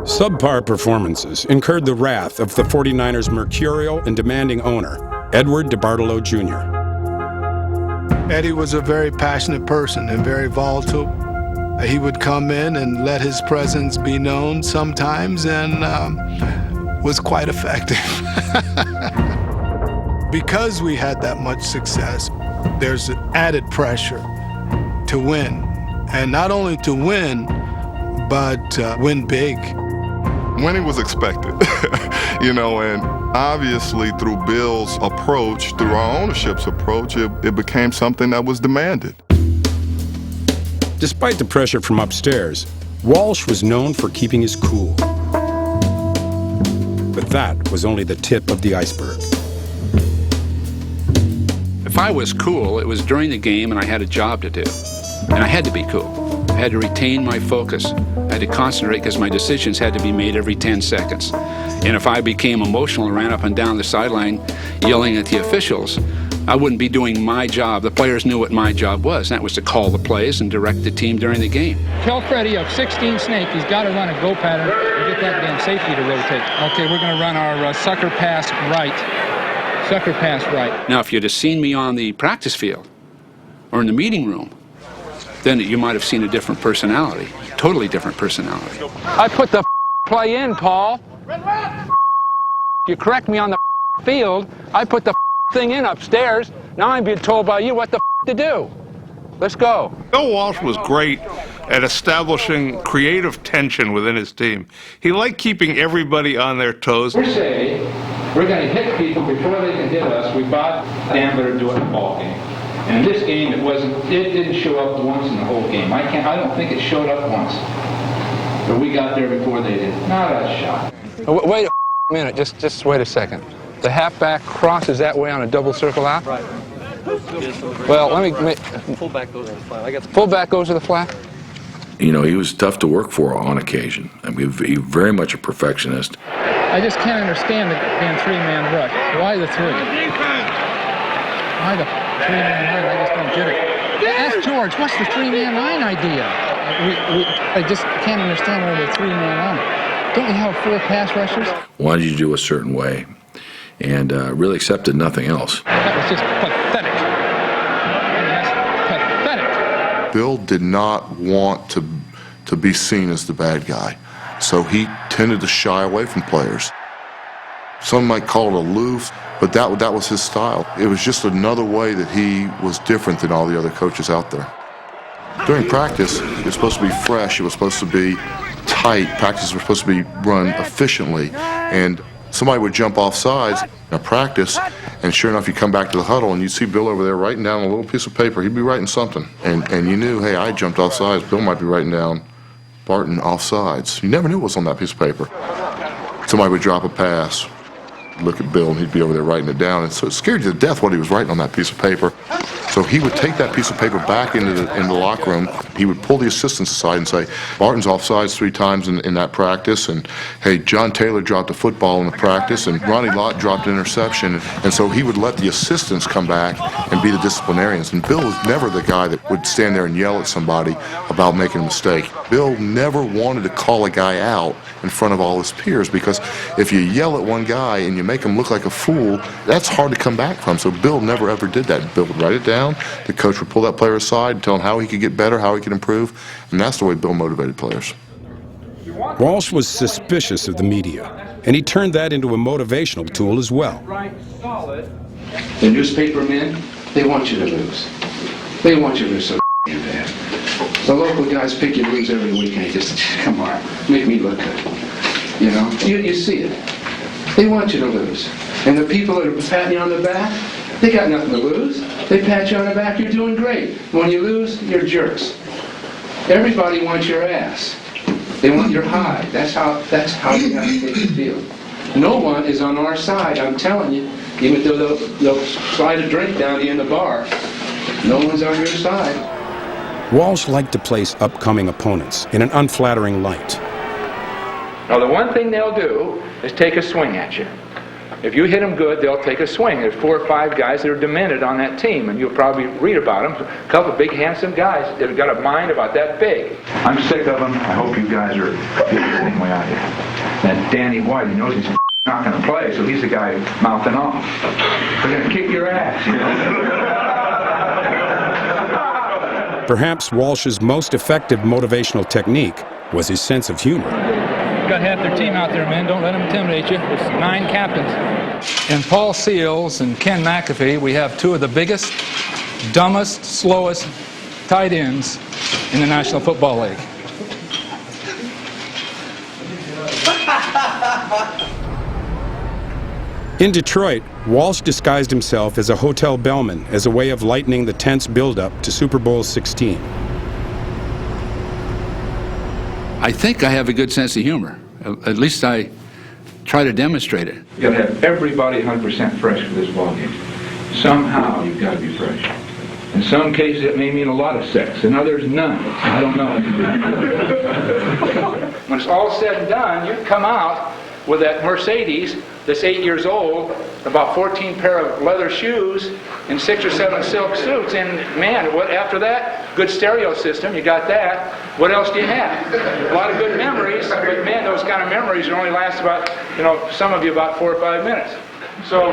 Subpar performances incurred the wrath of the 49ers' mercurial and demanding owner, Edward DeBartolo Jr. Eddie was a very passionate person and very volatile. He would come in and let his presence be known sometimes and was quite effective. Because we had that much success, there's added pressure to win. And not only to win, but win big. Winning was expected, and obviously through Bill's approach, through our ownership's approach, it became something that was demanded. Despite the pressure from upstairs, Walsh was known for keeping his cool. But that was only the tip of the iceberg. If I was cool, it was during the game and I had a job to do. And I had to be cool. I had to retain my focus. I had to concentrate because my decisions had to be made every 10 seconds. And if I became emotional and ran up and down the sideline yelling at the officials, I wouldn't be doing my job. The players knew what my job was, and that was to call the plays and direct the team during the game. Tell Freddie of 16 snake, he's got to run a go pattern and get that damn safety to rotate. Okay, we're going to run our sucker pass right. Sucker pass right. Now, if you'd have seen me on the practice field or in the meeting room, then you might have seen a different personality, totally different personality. I put the play in, Paul. You correct me on the field. I put the thing in upstairs. Now I'm being told by you what the to do. Let's go. Bill Walsh was great at establishing creative tension within his team. He liked keeping everybody on their toes. We say we're going to hit people before they can hit us. We bought Dan better do it in the ball game. And in this game, it didn't show up once in the whole game. I don't think it showed up once. But we got there before they did. Not a shot. Wait a minute, just wait a second. The halfback crosses that way on a double circle out? Right. Well, let me... Fullback goes to the flat. Fullback goes to the flat? He was tough to work for on occasion. I mean, he was very much a perfectionist. I just can't understand the damn three-man rush. Why the three? Why the three-man line? I just don't get it. Ask George, what's the three-man line idea? I just can't understand why the three-man line. Don't we have 4 pass rushers? Wanted you to do a certain way, and really accepted nothing else. That was just pathetic. Pathetic. Bill did not want to be seen as the bad guy, so he tended to shy away from players. Some might call it aloof, but that was his style. It was just another way that he was different than all the other coaches out there. During practice, it was supposed to be fresh, it was supposed to be tight, practices were supposed to be run efficiently, and somebody would jump off sides in a practice, and sure enough, you come back to the huddle and you'd see Bill over there writing down a little piece of paper. He'd be writing something, and you knew, hey, I jumped off sides. Bill might be writing down Barton off sides. You never knew what was on that piece of paper. Somebody would drop a pass, look at Bill, and he'd be over there writing it down, and so it scared you to death what he was writing on that piece of paper. So he would take that piece of paper back into the locker room. He would pull the assistants aside and say, Barton's offsides 3 times in that practice, and hey, John Taylor dropped a football in the practice, and Ronnie Lott dropped an interception. And so he would let the assistants come back and be the disciplinarians. And Bill was never the guy that would stand there and yell at somebody about making a mistake. Bill never wanted to call a guy out in front of all his peers, because if you yell at one guy and you make him look like a fool, that's hard to come back from. So Bill never ever did that. Bill would write it down. The coach would pull that player aside and tell him how he could get better, how he could improve, and that's the way Bill motivated players. Walsh was suspicious of the media, and he turned that into a motivational tool as well. The newspaper men, they want you to lose. They want you to lose so bad. The local guys pick you to lose every week, and they just, come on, make me look good. You know, you see it. They want you to lose. And the people that are patting you on the back, they got nothing to lose. They pat you on the back, you're doing great. When you lose, you're jerks. Everybody wants your ass. They want your hide. That's how you got to take the field. No one is on our side, I'm telling you. Even though they'll slide a drink down to you in the bar, no one's on your side. Walsh liked to place upcoming opponents in an unflattering light. Now, the one thing they'll do is take a swing at you. If you hit them good, they'll take a swing. There's 4 or 5 guys that are demented on that team, and you'll probably read about them. A couple of big, handsome guys that have got a mind about that big. I'm sick of them. I hope you guys are feeling the same way I am. That Danny White, he knows he's not going to play, so he's the guy mouthing off. They're going to kick your ass, you know? Perhaps Walsh's most effective motivational technique was his sense of humor. Got half their team out there, man. Don't let them intimidate you. It's 9 captains. In Paul Seals and Ken McAfee, we have 2 of the biggest, dumbest, slowest tight ends in the National Football League. In Detroit, Walsh disguised himself as a hotel bellman as a way of lightening the tense buildup to Super Bowl 16. I think I have a good sense of humor. At least I try to demonstrate it. You've got to have everybody 100% fresh for this ball game. Somehow you've got to be fresh. In some cases it may mean a lot of sex, in others none. I don't know. When it's all said and done, you come out with that Mercedes that's 8 years old, about 14 pair of leather shoes, and 6 or 7 silk suits, and man, what after that? Good stereo system, you got that. What else do you have? A lot of good memories, but man, those kind of memories only last about, some of you about 4 or 5 minutes. So,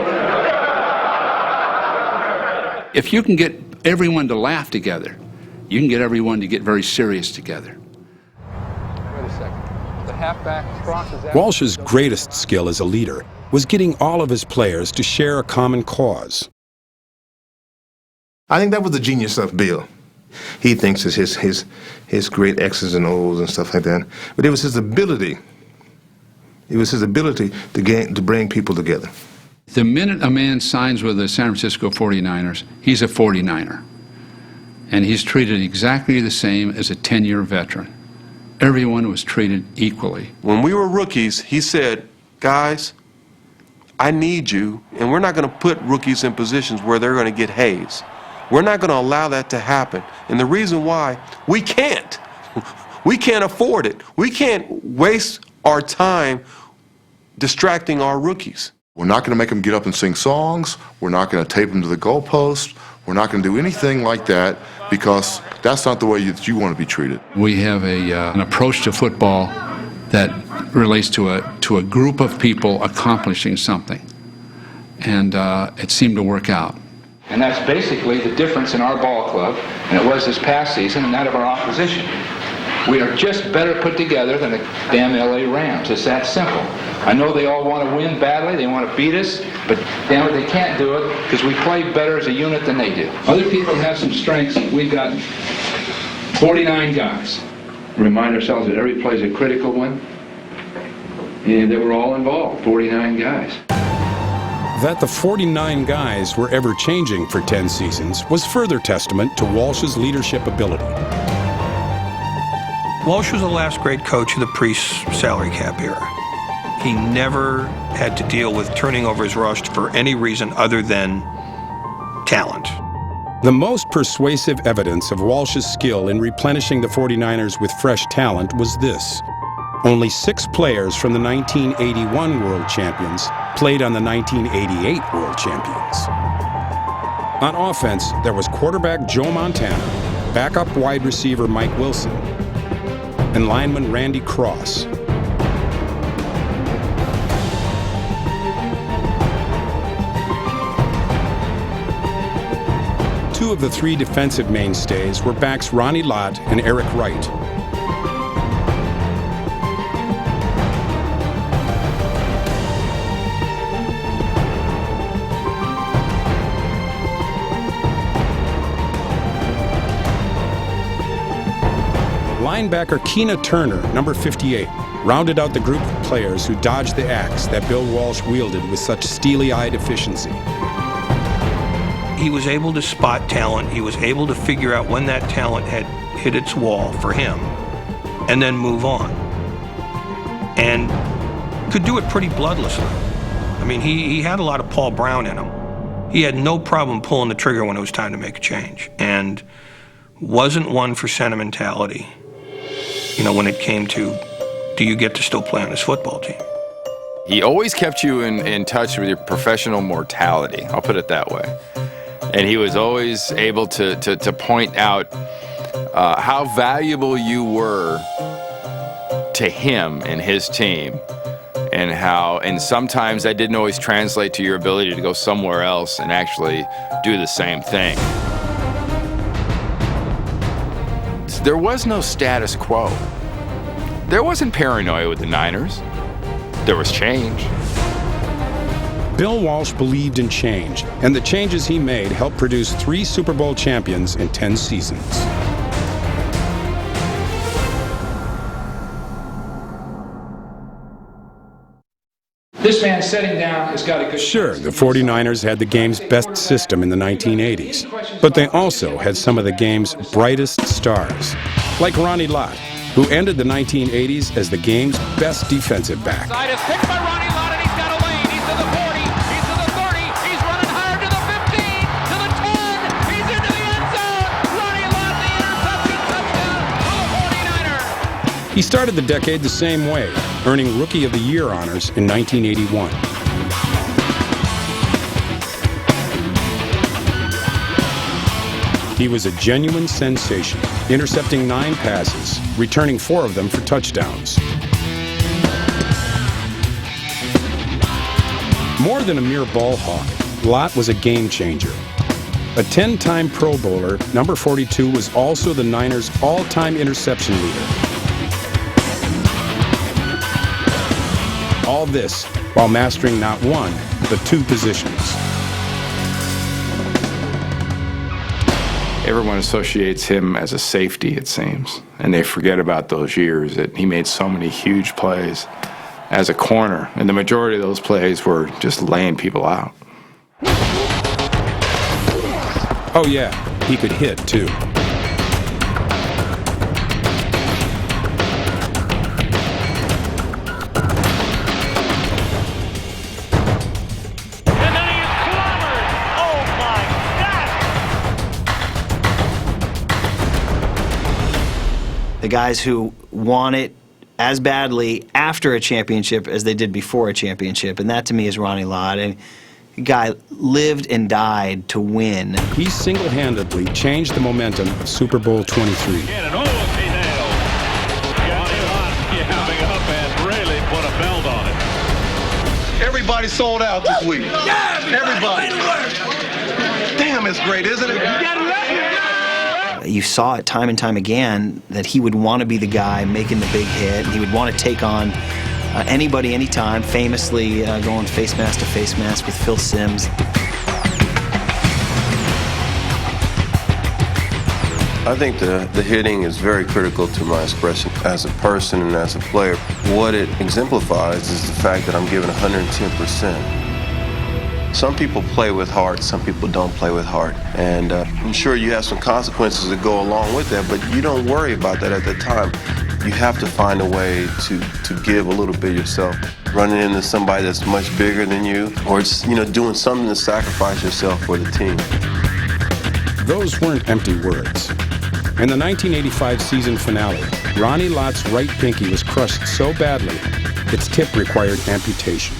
if you can get everyone to laugh together, you can get everyone to get very serious together. Wait a second. The halfback crosses out. Walsh's greatest skill as a leader was getting all of his players to share a common cause. I think that was the genius of Bill. He thinks it's his great X's and O's and stuff like that. But it was his ability. It was his ability to bring people together. The minute a man signs with the San Francisco 49ers, he's a 49er. And he's treated exactly the same as a 10-year veteran. Everyone was treated equally. When we were rookies, he said, guys, I need you, and we're not going to put rookies in positions where they're going to get hazed. We're not going to allow that to happen. And the reason why, we can't. We can't afford it. We can't waste our time distracting our rookies. We're not going to make them get up and sing songs. We're not going to tape them to the goalpost. We're not going to do anything like that because that's not the way that you want to be treated. We have an approach to football that relates to a group of people accomplishing something. And it seemed to work out. and that's basically the difference in our ball club, and it was this past season, and that of our opposition. We are just better put together than the damn LA Rams. It's that simple. I know they all want to win badly, they want to beat us, but damn it, they can't do it because we play better as a unit than they do. Other people have some strengths. We've got 49 guys. Remind ourselves that every play is a critical one, and that we're all involved, 49 guys. That the 49 guys were ever changing for 10 seasons was further testament to Walsh's leadership ability. Walsh was the last great coach of the pre-salary cap era. He never had to deal with turning over his roster for any reason other than talent. The most persuasive evidence of Walsh's skill in replenishing the 49ers with fresh talent was this. Only 6 players from the 1981 World Champions played on the 1988 World Champions. On offense, there was quarterback Joe Montana, backup wide receiver Mike Wilson, and lineman Randy Cross. Two of the 3 defensive mainstays were backs Ronnie Lott and Eric Wright. Linebacker Keena Turner, number 58, rounded out the group of players who dodged the axe that Bill Walsh wielded with such steely-eyed efficiency. He was able to spot talent. He was able to figure out when that talent had hit its wall for him and then move on. And could do it pretty bloodlessly. I mean, he had a lot of Paul Brown in him. He had no problem pulling the trigger when it was time to make a change, and wasn't one for sentimentality, you know, when it came to, do you get to still play on this football team? He always kept you in touch with your professional mortality, I'll put it that way. And he was always able to point out how valuable you were to him and his team, and sometimes that didn't always translate to your ability to go somewhere else and actually do the same thing. There was no status quo. There wasn't paranoia with the Niners. There was change. Bill Walsh believed in change, and the changes he made helped produce 3 Super Bowl champions in 10 seasons. This man sitting down has got a good... Sure, the 49ers had the game's best system in the 1980s, but they also had some of the game's brightest stars, like Ronnie Lott, who ended the 1980s as the game's best defensive back. Side is picked by Ronnie Lott, and he's got a lane. He's to the 40, he's to the 30, he's running higher to the 15, to the 10, he's into the end zone. Ronnie Lott, the interception touchdown for the 49ers. He started the decade the same way, earning Rookie of the Year honors in 1981. He was a genuine sensation, intercepting 9 passes, returning 4 of them for touchdowns. More than a mere ball hawk, Lott was a game changer. A 10-time Pro Bowler, number 42 was also the Niners' all-time interception leader. All this while mastering not one, but 2 positions. Everyone associates him as a safety, it seems, and they forget about those years that he made so many huge plays as a corner, and the majority of those plays were just laying people out. Oh yeah, he could hit too. The guys who want it as badly after a championship as they did before a championship, and that to me is Ronnie Lott. And the guy lived and died to win. He single-handedly changed the momentum of Super Bowl 23. Ronnie Lott jamming up and really put a belt on it. Everybody sold out this week. Everybody. Damn, it's great, isn't it? You saw it time and time again that he would want to be the guy making the big hit. He would want to take on anybody, anytime, famously going face mask to face mask with Phil Simms. I think the hitting is very critical to my expression as a person and as a player. What it exemplifies is the fact that I'm giving 110%. Some people play with heart, some people don't play with heart. And I'm sure you have some consequences that go along with that, but you don't worry about that at the time. You have to find a way to give a little bit yourself. Running into somebody that's much bigger than you, or just, doing something to sacrifice yourself for the team. Those weren't empty words. In the 1985 season finale, Ronnie Lott's right pinky was crushed so badly, its tip required amputation.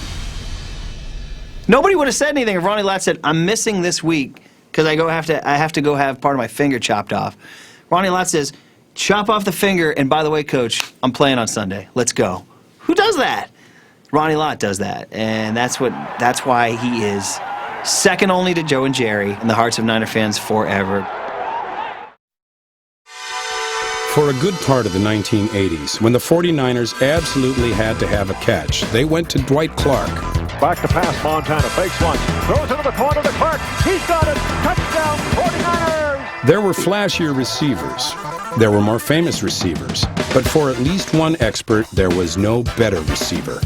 Nobody would have said anything if Ronnie Lott said, "I'm missing this week because I have to go have part of my finger chopped off." Ronnie Lott says, "Chop off the finger, and by the way, coach, I'm playing on Sunday. Let's go." Who does that? Ronnie Lott does that, and that's why he is second only to Joe and Jerry in the hearts of Niner fans forever. For a good part of the 1980s, when the 49ers absolutely had to have a catch, they went to Dwight Clark. Back to pass, Montana fakes one, throws into the corner to Clark. He's got it. Touchdown, 49ers! There were flashier receivers. There were more famous receivers. But for at least one expert, there was no better receiver.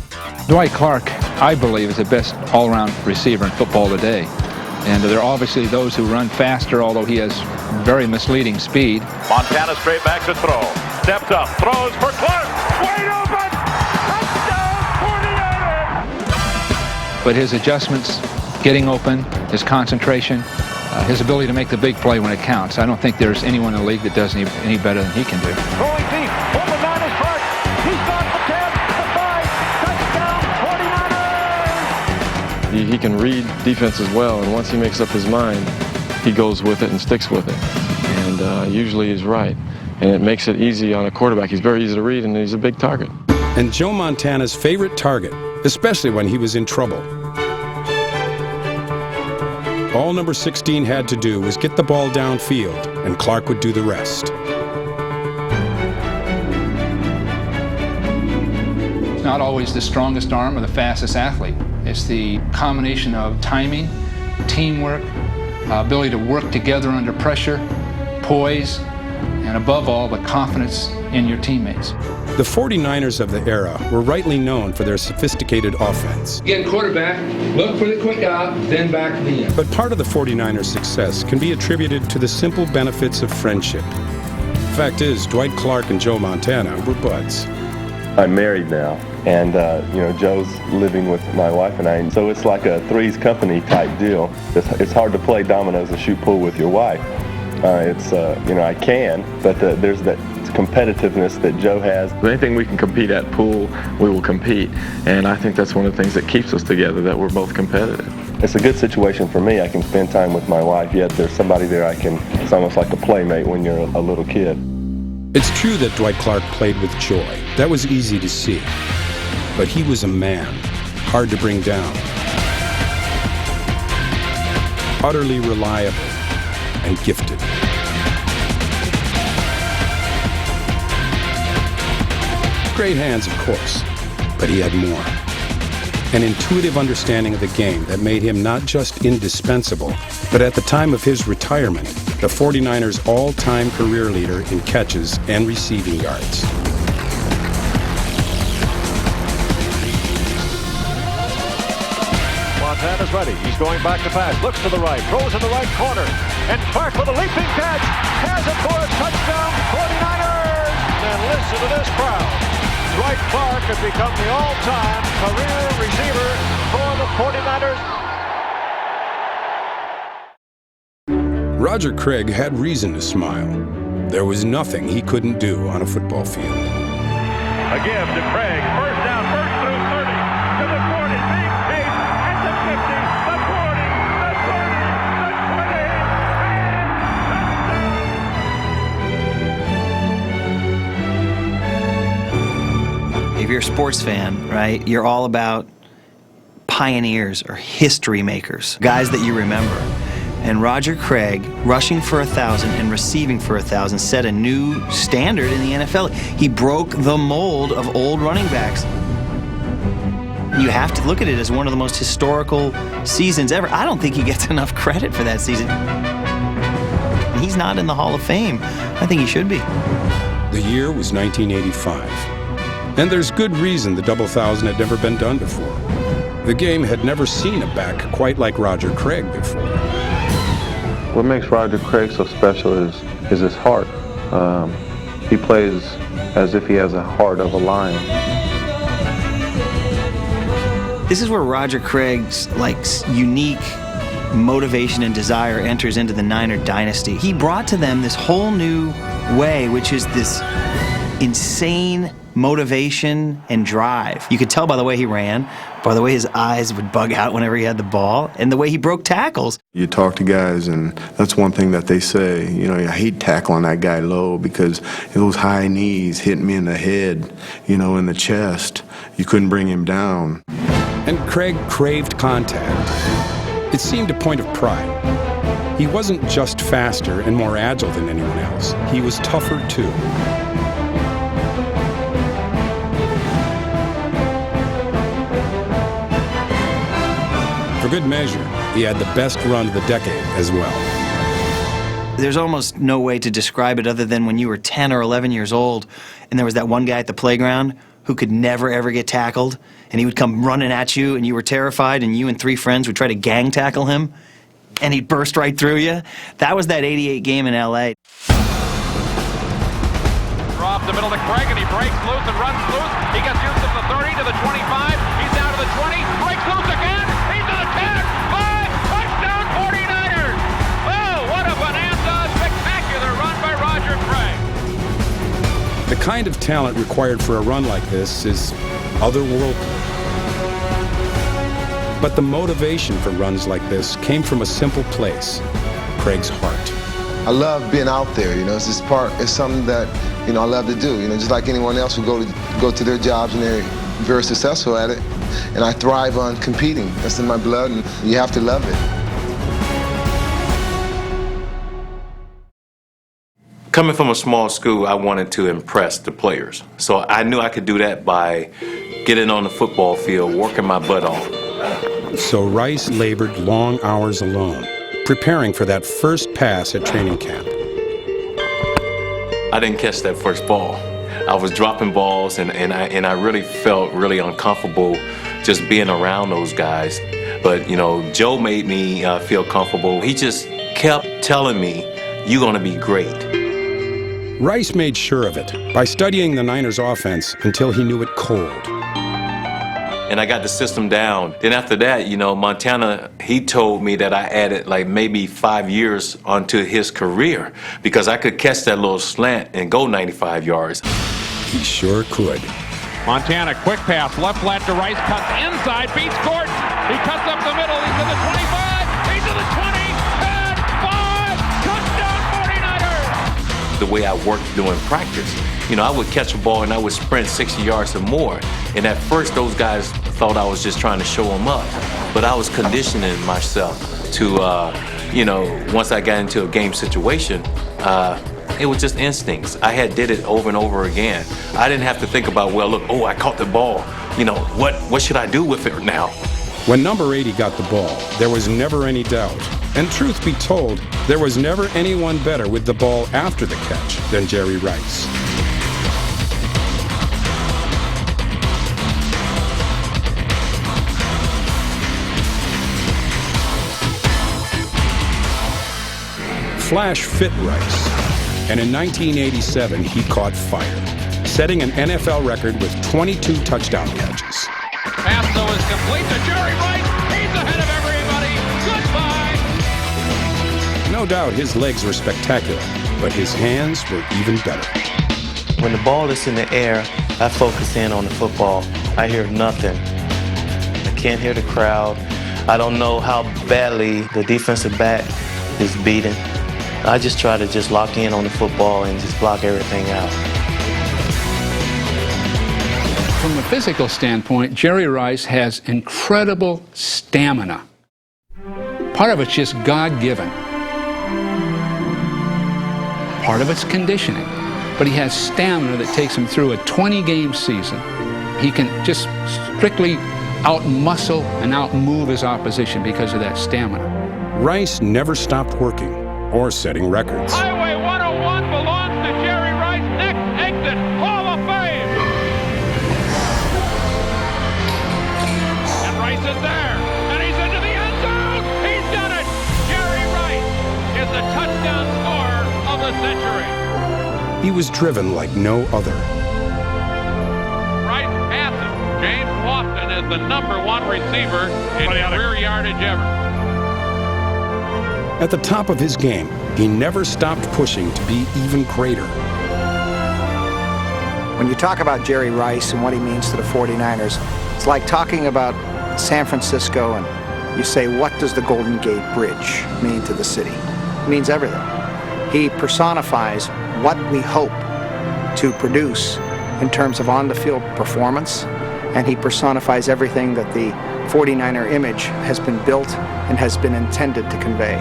Dwight Clark, I believe, is the best all-around receiver in football today. And there are obviously those who run faster, although he has very misleading speed. Montana straight back to throw. Steps up, throws for Clark. Wide open! Touchdown, 49er! But his adjustments, getting open, his concentration, his ability to make the big play when it counts. I don't think there's anyone in the league that does any better than he can do. Throwing deep, over Niners Park. He's got the 10, the 5. Touchdown, 49ers! He can read defense as well, and once he makes up his mind, he goes with it and sticks with it. And usually he's right. And it makes it easy on a quarterback. He's very easy to read, and he's a big target. And Joe Montana's favorite target, especially when he was in trouble. All number 16 had to do was get the ball downfield, and Clark would do the rest. It's not always the strongest arm or the fastest athlete. It's the combination of timing, teamwork, ability to work together under pressure, poise, and above all, the confidence in your teammates. The 49ers of the era were rightly known for their sophisticated offense. Again, quarterback, look for the quick out, then back to the end. But part of the 49ers' success can be attributed to the simple benefits of friendship. Fact is, Dwight Clark and Joe Montana were buds. I'm married now, and Joe's living with my wife and I, so it's like a Three's Company type deal. It's hard to play dominoes and shoot pool with your wife. I can, but there's that competitiveness that Joe has. Anything we can compete at pool, we will compete. And I think that's one of the things that keeps us together, that we're both competitive. It's a good situation for me. I can spend time with my wife, yet there's somebody there it's almost like a playmate when you're a little kid. It's true that Dwight Clark played with joy. That was easy to see. But he was a man, hard to bring down. Utterly reliable and gifted. Great hands, of course, but he had more. An intuitive understanding of the game that made him not just indispensable, but at the time of his retirement, the 49ers' all-time career leader in catches and receiving yards. Montana's ready. He's going back to pass. Looks to the right. Throws in the right corner. And Clark with a leaping catch. Has it for a touchdown. 49ers. And listen to this crowd. Dwight Clark has become the all-time career receiver for the 49ers. Roger Craig had reason to smile. There was nothing he couldn't do on a football field. A give to Craig. First down, first through 30. To the 40. Big pace. At the 50. The 40, the 20, If you're a sports fan, right, you're all about pioneers or history makers, guys that you remember. And Roger Craig, rushing for 1,000 and receiving for 1,000, set a new standard in the NFL. He broke the mold of old running backs. You have to look at it as one of the most historical seasons ever. I don't think he gets enough credit for that season. He's not in the Hall of Fame. I think he should be. The year was 1985. And there's good reason the double thousand had never been done before. The game had never seen a back quite like Roger Craig before. What makes Roger Craig so special is his heart. He plays as if he has a heart of a lion. This is where Roger Craig's unique motivation and desire enters into the Niner dynasty. He brought to them this whole new way, which is this insane motivation and drive. You could tell by the way he ran, by the way his eyes would bug out whenever he had the ball, and the way he broke tackles. You talk to guys, and that's one thing that they say, I hate tackling that guy low because those high knees hit me in the head, in the chest. You couldn't bring him down. And Craig craved contact. It seemed a point of pride. He wasn't just faster and more agile than anyone else. He was tougher, too. For good measure, he had the best run of the decade as well. There's almost no way to describe it other than when you were 10 or 11 years old and there was that one guy at the playground who could never ever get tackled, and he would come running at you and you were terrified, and you and 3 friends would try to gang tackle him and he'd burst right through you. That was that '88 game in LA. Draw up the middle to Craig, and he breaks loose and runs loose. He gets used to the 30, to the 25. He's down to the 20. Breaks loose again. He's to the 10. 5. Touchdown 49ers. Oh, what a bonanza. Spectacular run by Roger Craig. The kind of talent required for a run like this is otherworldly. But the motivation for runs like this came from a simple place, Craig's heart. I love being out there, it's just it's something that, I love to do, just like anyone else who go to their jobs and they're very successful at it. And I thrive on competing. That's in my blood, and you have to love it. Coming from a small school, I wanted to impress the players. So I knew I could do that by getting on the football field, working my butt off. So Rice labored long hours alone, preparing for that first pass at training camp. I didn't catch that first ball. I was dropping balls, and I really felt really uncomfortable just being around those guys. But, Joe made me feel comfortable. He just kept telling me, "You're going to be great." Rice made sure of it by studying the Niners' offense until he knew it cold. And I got the system down. Then after that, Montana, he told me that I added like maybe 5 years onto his career because I could catch that little slant and go 95 yards. He sure could. Montana, quick pass, left flat to Rice, cuts inside, beats Gordon. He cuts up the middle, he's to the 25, he's to the 20, and 5, touchdown 49ers! The way I worked during practice, I would catch a ball and I would sprint 60 yards or more. And at first, those guys thought I was just trying to show them up. But I was conditioning myself to, once I got into a game situation, it was just instincts. I did it over and over again. I didn't have to think about, I caught the ball. What should I do with it now? When number 80 got the ball, there was never any doubt. And truth be told, there was never anyone better with the ball after the catch than Jerry Rice. Flash fit Rice, and in 1987 he caught fire, setting an NFL record with 22 touchdown catches. Pass though is complete to Jerry Rice. He's ahead of everybody. Goodbye. No doubt his legs were spectacular, but his hands were even better. When the ball is in the air, I focus in on the football. I hear nothing. I can't hear the crowd. I don't know how badly the defensive back is beaten. I just try to lock in on the football and just block everything out. From a physical standpoint, Jerry Rice has incredible stamina. Part of it's just God-given. Part of it's conditioning. But he has stamina that takes him through a 20-game season. He can just strictly out-muscle and out-move his opposition because of that stamina. Rice never stopped working or setting records. Highway 101 belongs to Jerry Rice. Next exit, Hall of Fame. And Rice is there, and he's into the end zone. He's done it. Jerry Rice is the touchdown scorer of the century. He was driven like no other. Rice passes. James Lofton is the #1 receiver in career yardage ever. At the top of his game, he never stopped pushing to be even greater. When you talk about Jerry Rice and what he means to the 49ers, it's like talking about San Francisco and you say, what does the Golden Gate Bridge mean to the city? It means everything. He personifies what we hope to produce in terms of on-the-field performance, and he personifies everything that the 49er image has been built and has been intended to convey.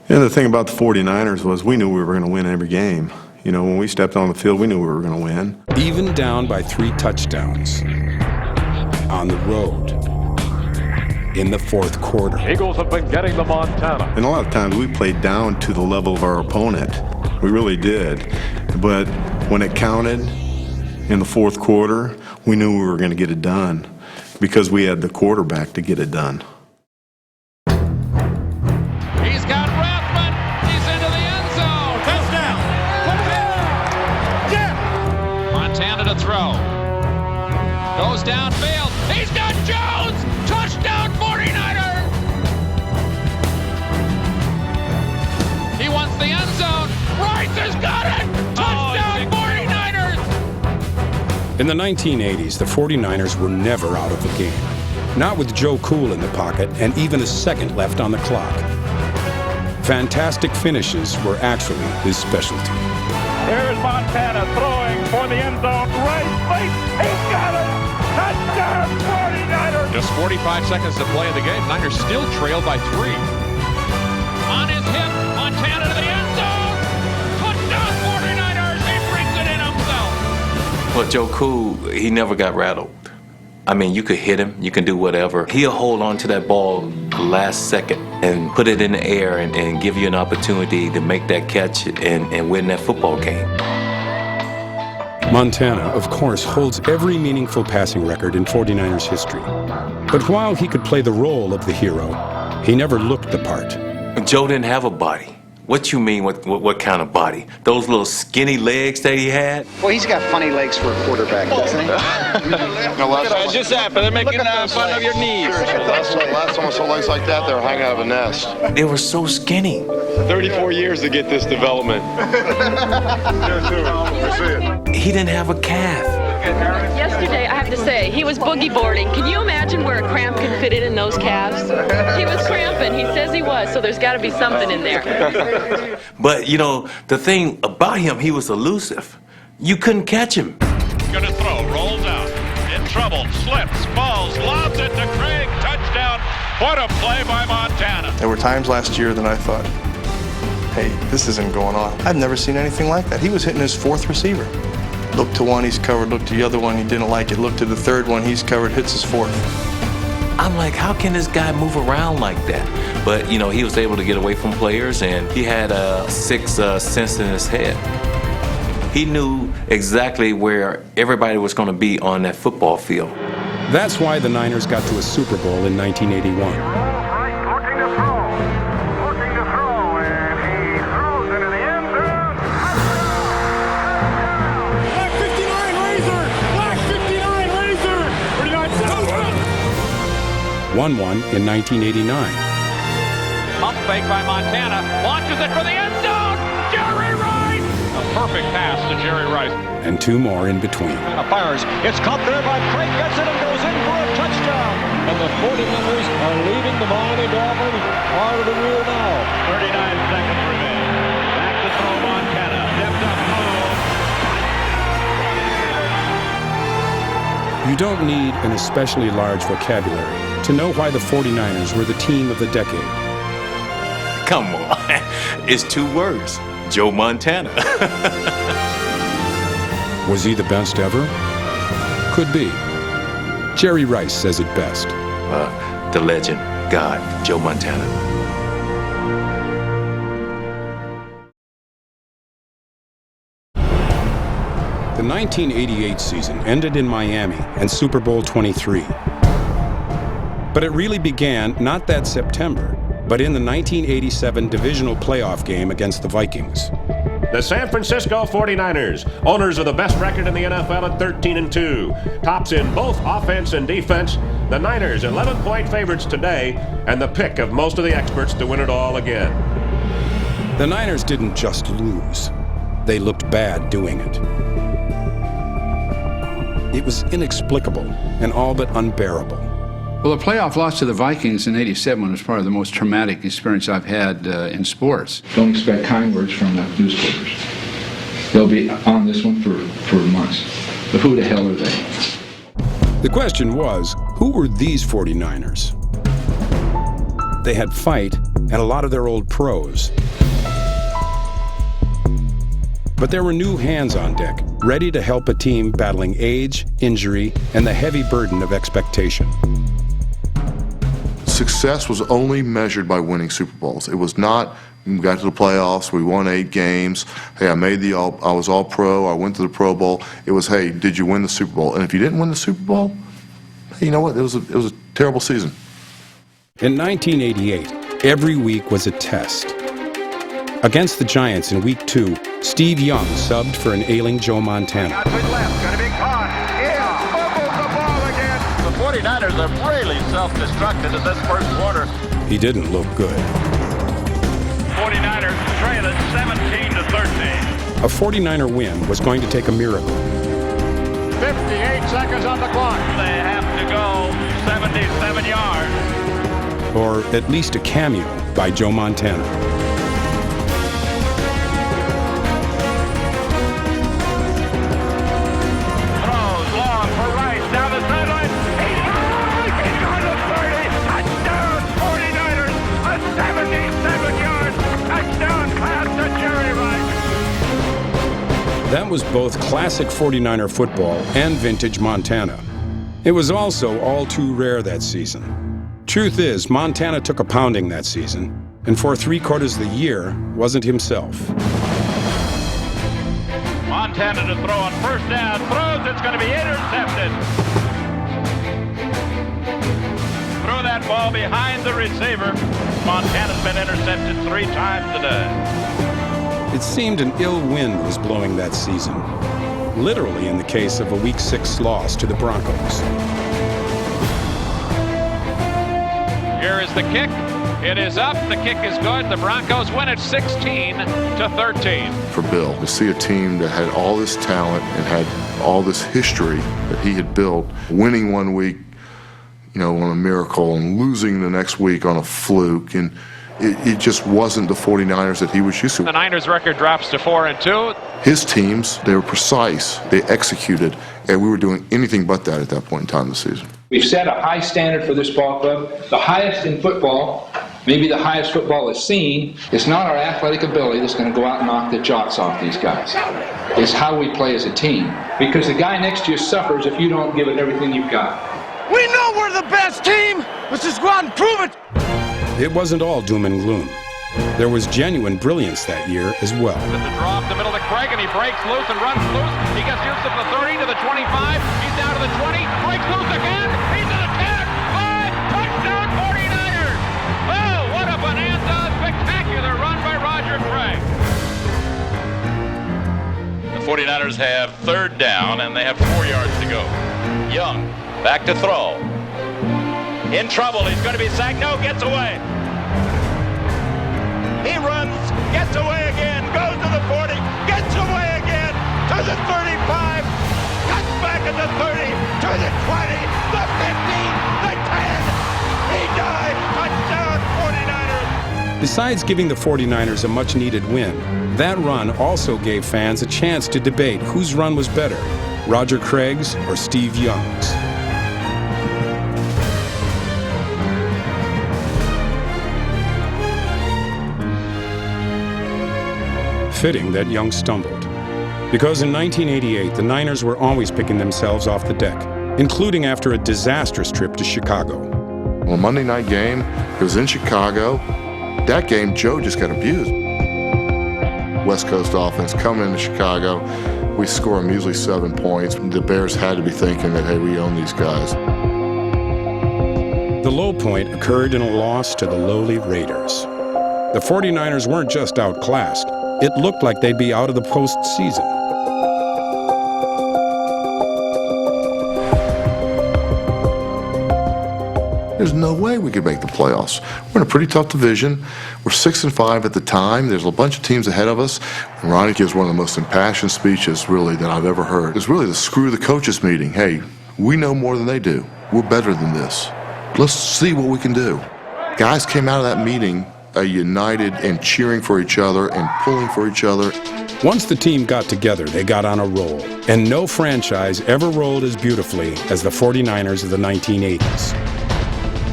And the thing about the 49ers was we knew we were going to win every game. When we stepped on the field, we knew we were going to win. Even down by 3 touchdowns. On the road. in the fourth quarter. Eagles have been getting the Montana. And a lot of times we played down to the level of our opponent. We really did. But when it counted in the fourth quarter, we knew we were going to get it done because we had the quarterback to get it done. He's got Rathman. He's into the end zone. Touchdown. Montana to throw. Goes downfield. He's got Jones. Touchdown 49er. He wants the end zone. Rice has got it. Touchdown 49ers. In the 1980s, the 49ers were never out of the game. Not with Joe Cool in the pocket and even a second left on the clock. Fantastic finishes were actually his specialty. Here's Montana throwing for the end zone. Right place. He's got it. Touchdown 49ers. Just 45 seconds to play in the game. Niners still trail by 3. On his hip, Montana to the end zone. Touchdown 49ers. He brings it in himself. Well, Joe Cool, he never got rattled. I mean, you could hit him, you can do whatever. He'll hold on to that ball the last second and put it in the air and give you an opportunity to make that catch and win that football game. Montana, of course, holds every meaningful passing record in 49ers history. But while he could play the role of the hero, he never looked the part. Joe didn't have a body. What you mean, what kind of body? Those little skinny legs that he had? Well, he's got funny legs for a quarterback, doesn't he? Just happened. They're making fun of your knees. Last time I saw legs like that, they were hanging out of a nest. They were so skinny. 34 years to get this development. He didn't have a calf. Yesterday, I have to say, he was boogie boarding. Can you imagine where a cramp can fit in those calves? He was cramping. He says he was, so there's got to be something in there. But, you know, the thing about him, he was elusive. You couldn't catch him. Gonna throw, rolls out, in trouble, slips, falls, lobs it to Craig, touchdown. What a play by Montana. There were times last year that I thought, hey, this isn't going on. I've never seen anything like that. He was hitting his fourth receiver. Look to one, he's covered. Look to the other one, he didn't like it. Look to the third one, he's covered, hits his fourth. I'm like, how can this guy move around like that? But, you know, he was able to get away from players, and he had a sixth sense in his head. He knew exactly where everybody was going to be on that football field. That's why the Niners got to a Super Bowl in 1981. Won one in 1989. Pump fake by Montana. Launches it for the end zone. Jerry Rice. A perfect pass to Jerry Rice. And 2 more in between. Fires. It's caught there by Craig. Gets it and goes in for a touchdown. And the 49ers are leaving the Miami Dolphins out of the wheel now. 39 seconds remain. Back to throw Montana. Stepped up. You don't need an especially large vocabulary to know why the 49ers were the team of the decade. Come on. It's 2 words. Joe Montana. Was he the best ever? Could be. Jerry Rice says it best. The legend, God, Joe Montana. The 1988 season ended in Miami and Super Bowl 23. But it really began not that September, but in the 1987 divisional playoff game against the Vikings. The San Francisco 49ers, owners of the best record in the NFL at 13-2, tops in both offense and defense. The Niners 11-point favorites today, and the pick of most of the experts to win it all again. The Niners didn't just lose. They looked bad doing it. It was inexplicable and all but unbearable. Well, the playoff loss to the Vikings in '87 was probably the most traumatic experience I've had in sports. Don't expect kind words from the newspapers. They'll be on this one for months. But who the hell are they? The question was, who were these 49ers? They had fight and a lot of their old pros. But there were new hands on deck, ready to help a team battling age, injury, and the heavy burden of expectation. success was only measured by winning Super Bowls. It was not, we got to the playoffs, we won 8 games, hey, I was all pro, I went to the Pro Bowl. It was, hey, did you win the Super Bowl? And if you didn't win the Super Bowl, hey, you know what, it was a terrible season. In 1988, every week was a test. Against the Giants in Week 2, Steve Young subbed for an ailing Joe Montana. Going to be caught. Fumbles the ball again. The 49ers have really self-destructed in this first quarter. He didn't look good. 49ers trail it 17-13. A 49er win was going to take a miracle. 58 seconds on the clock. They have to go 77 yards. Or at least a cameo by Joe Montana. Throws long for Rice down the sideline. He's on the 30. Touchdown 49ers. A 77-yard touchdown pass to Jerry Rice. That was both classic 49er football and vintage Montana. It was also all too rare that season. Truth is, Montana took a pounding that season, and for 3/4 of the year, wasn't himself. Montana to throw on first down. Throws, it's going to be intercepted. Throw that ball behind the receiver. Montana's been intercepted 3 times today. It seemed an ill wind was blowing that season, literally in the case of a Week 6 loss to the Broncos. Here is the kick. It is up. The kick is good. The Broncos win it 16-13. For Bill, to see a team that had all this talent and had all this history that he had built, winning one week, you know, on a miracle and losing the next week on a fluke, and it just wasn't the 49ers that he was used to. The Niners record drops to 4-2. His teams, they were precise, they executed, and we were doing anything but that at that point in time of the season. We've set a high standard for this ball club, the highest in football, maybe the highest football has seen. It's not our athletic ability that's going to go out and knock the jocks off these guys. It's how we play as a team. Because the guy next to you suffers if you don't give it everything you've got. We know we're the best team! Let's just go out and prove it! It wasn't all doom and gloom. There was genuine brilliance that year as well. With the draw up the middle to Craig, and he breaks loose and runs loose. He gets use of the 30 to the 25. He's down to the 20. Breaks loose again. He's to the 10. 5. Touchdown 49ers. Oh, what a bonanza. Spectacular run by Roger Craig. The 49ers have 3rd down, and they have 4 yards to go. Young, back to throw. In trouble. He's going to be sacked. No, gets away. He runs, gets away again, goes to the 40, gets away again, to the 35, cuts back at the 30, to the 20, the 15, the 10. He died. Touchdown 49ers. Besides giving the 49ers a much-needed win, that run also gave fans a chance to debate whose run was better, Roger Craig's or Steve Young's. Fitting that Young stumbled, because in 1988 the Niners were always picking themselves off the deck, including after a disastrous trip to Chicago. Well, Monday night game, it was in Chicago. That game, Joe just got abused. West Coast offense coming into Chicago, we score a measly 7 points. The Bears had to be thinking that, hey, we own these guys. The low point occurred in a loss to the lowly Raiders. The 49ers weren't just outclassed. It looked like they'd be out of the postseason. There's no way we could make the playoffs. We're in a pretty tough division. We're 6-5 at the time. There's a bunch of teams ahead of us. And Ronnie gives one of the most impassioned speeches, really, that I've ever heard. It's really the screw the coaches meeting. Hey, we know more than they do. We're better than this. Let's see what we can do. Guys came out of that meeting united and cheering for each other and pulling for each other. Once the team got together, they got on a roll, and no franchise ever rolled as beautifully as the 49ers of the 1980s.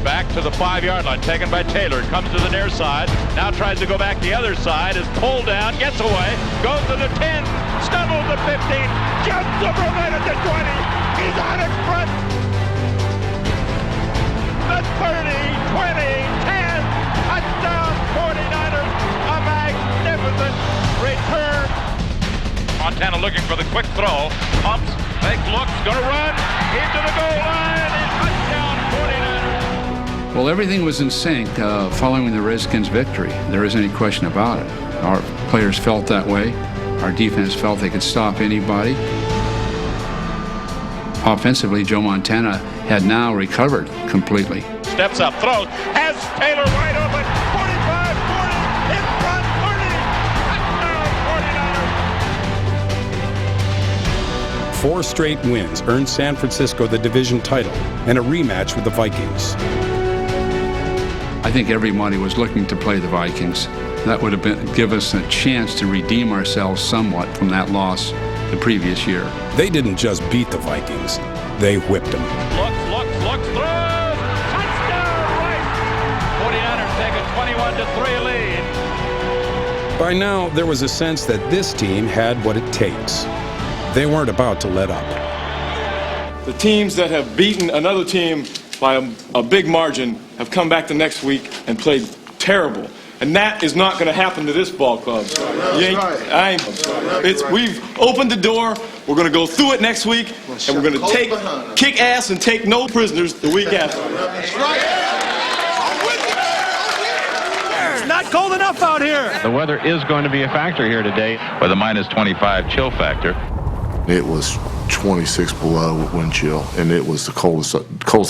Back to the 5-yard line, taken by Taylor. Comes to the near side. Now tries to go back the other side. Is pulled down, gets away, goes to the 10, stumbles the 15, jumps over right at the 20. He's on in front. The 30, touchdown 49ers, a magnificent return. Montana looking for the quick throw, pumps, fake looks, gonna run into the goal line, and touchdown 49ers. Well, everything was in sync following the Redskins' victory. There isn't any question about it. Our players felt that way. Our defense felt they could stop anybody. Offensively, Joe Montana had now recovered completely. Steps up, throws, has Taylor wide open, 45, 40, in front, 30, touchdown 49ers. 4 straight wins earned San Francisco the division title and a rematch with the Vikings. I think everybody was looking to play the Vikings. That would have give us a chance to redeem ourselves somewhat from that loss the previous year. They didn't just beat the Vikings, they whipped them. Looks, throws, touchdown, right. 49ers take a 21-3 lead. By now, there was a sense that this team had what it takes. They weren't about to let up. The teams that have beaten another team by a big margin have come back the next week and played terrible. And that is not going to happen to this ball club. We've opened the door. We're going to go through it next week, and we're going to kick ass and take no prisoners the week after. It's not cold enough out here. The weather is going to be a factor here today with a minus 25 chill factor. It was 26 below wind chill, and it was the coldest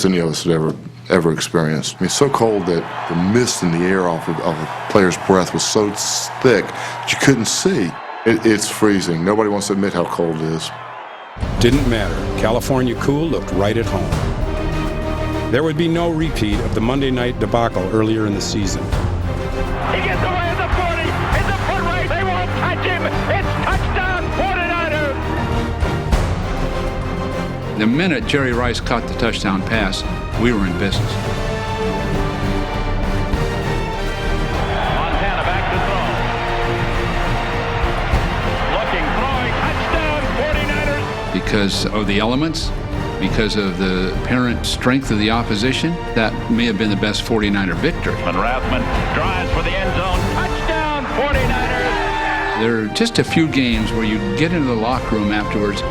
any of us had ever experienced. I mean, so cold that the mist in the air off of a player's breath was so thick that you couldn't see. It's freezing. Nobody wants to admit how cold it is. Didn't matter. California cool looked right at home. There would be no repeat of the Monday night debacle earlier in the season. He gets away at the 40. It's a foot race. They won't touch him. It's touchdown 49ers. The minute Jerry Rice caught the touchdown pass, we were in business. Montana back to throw. Looking, throwing, touchdown 49ers. Because of the elements, because of the apparent strength of the opposition, that may have been the best 49er victory. And Rathman drives for the end zone. Touchdown 49ers. There are just a few games where you get into the locker room afterwards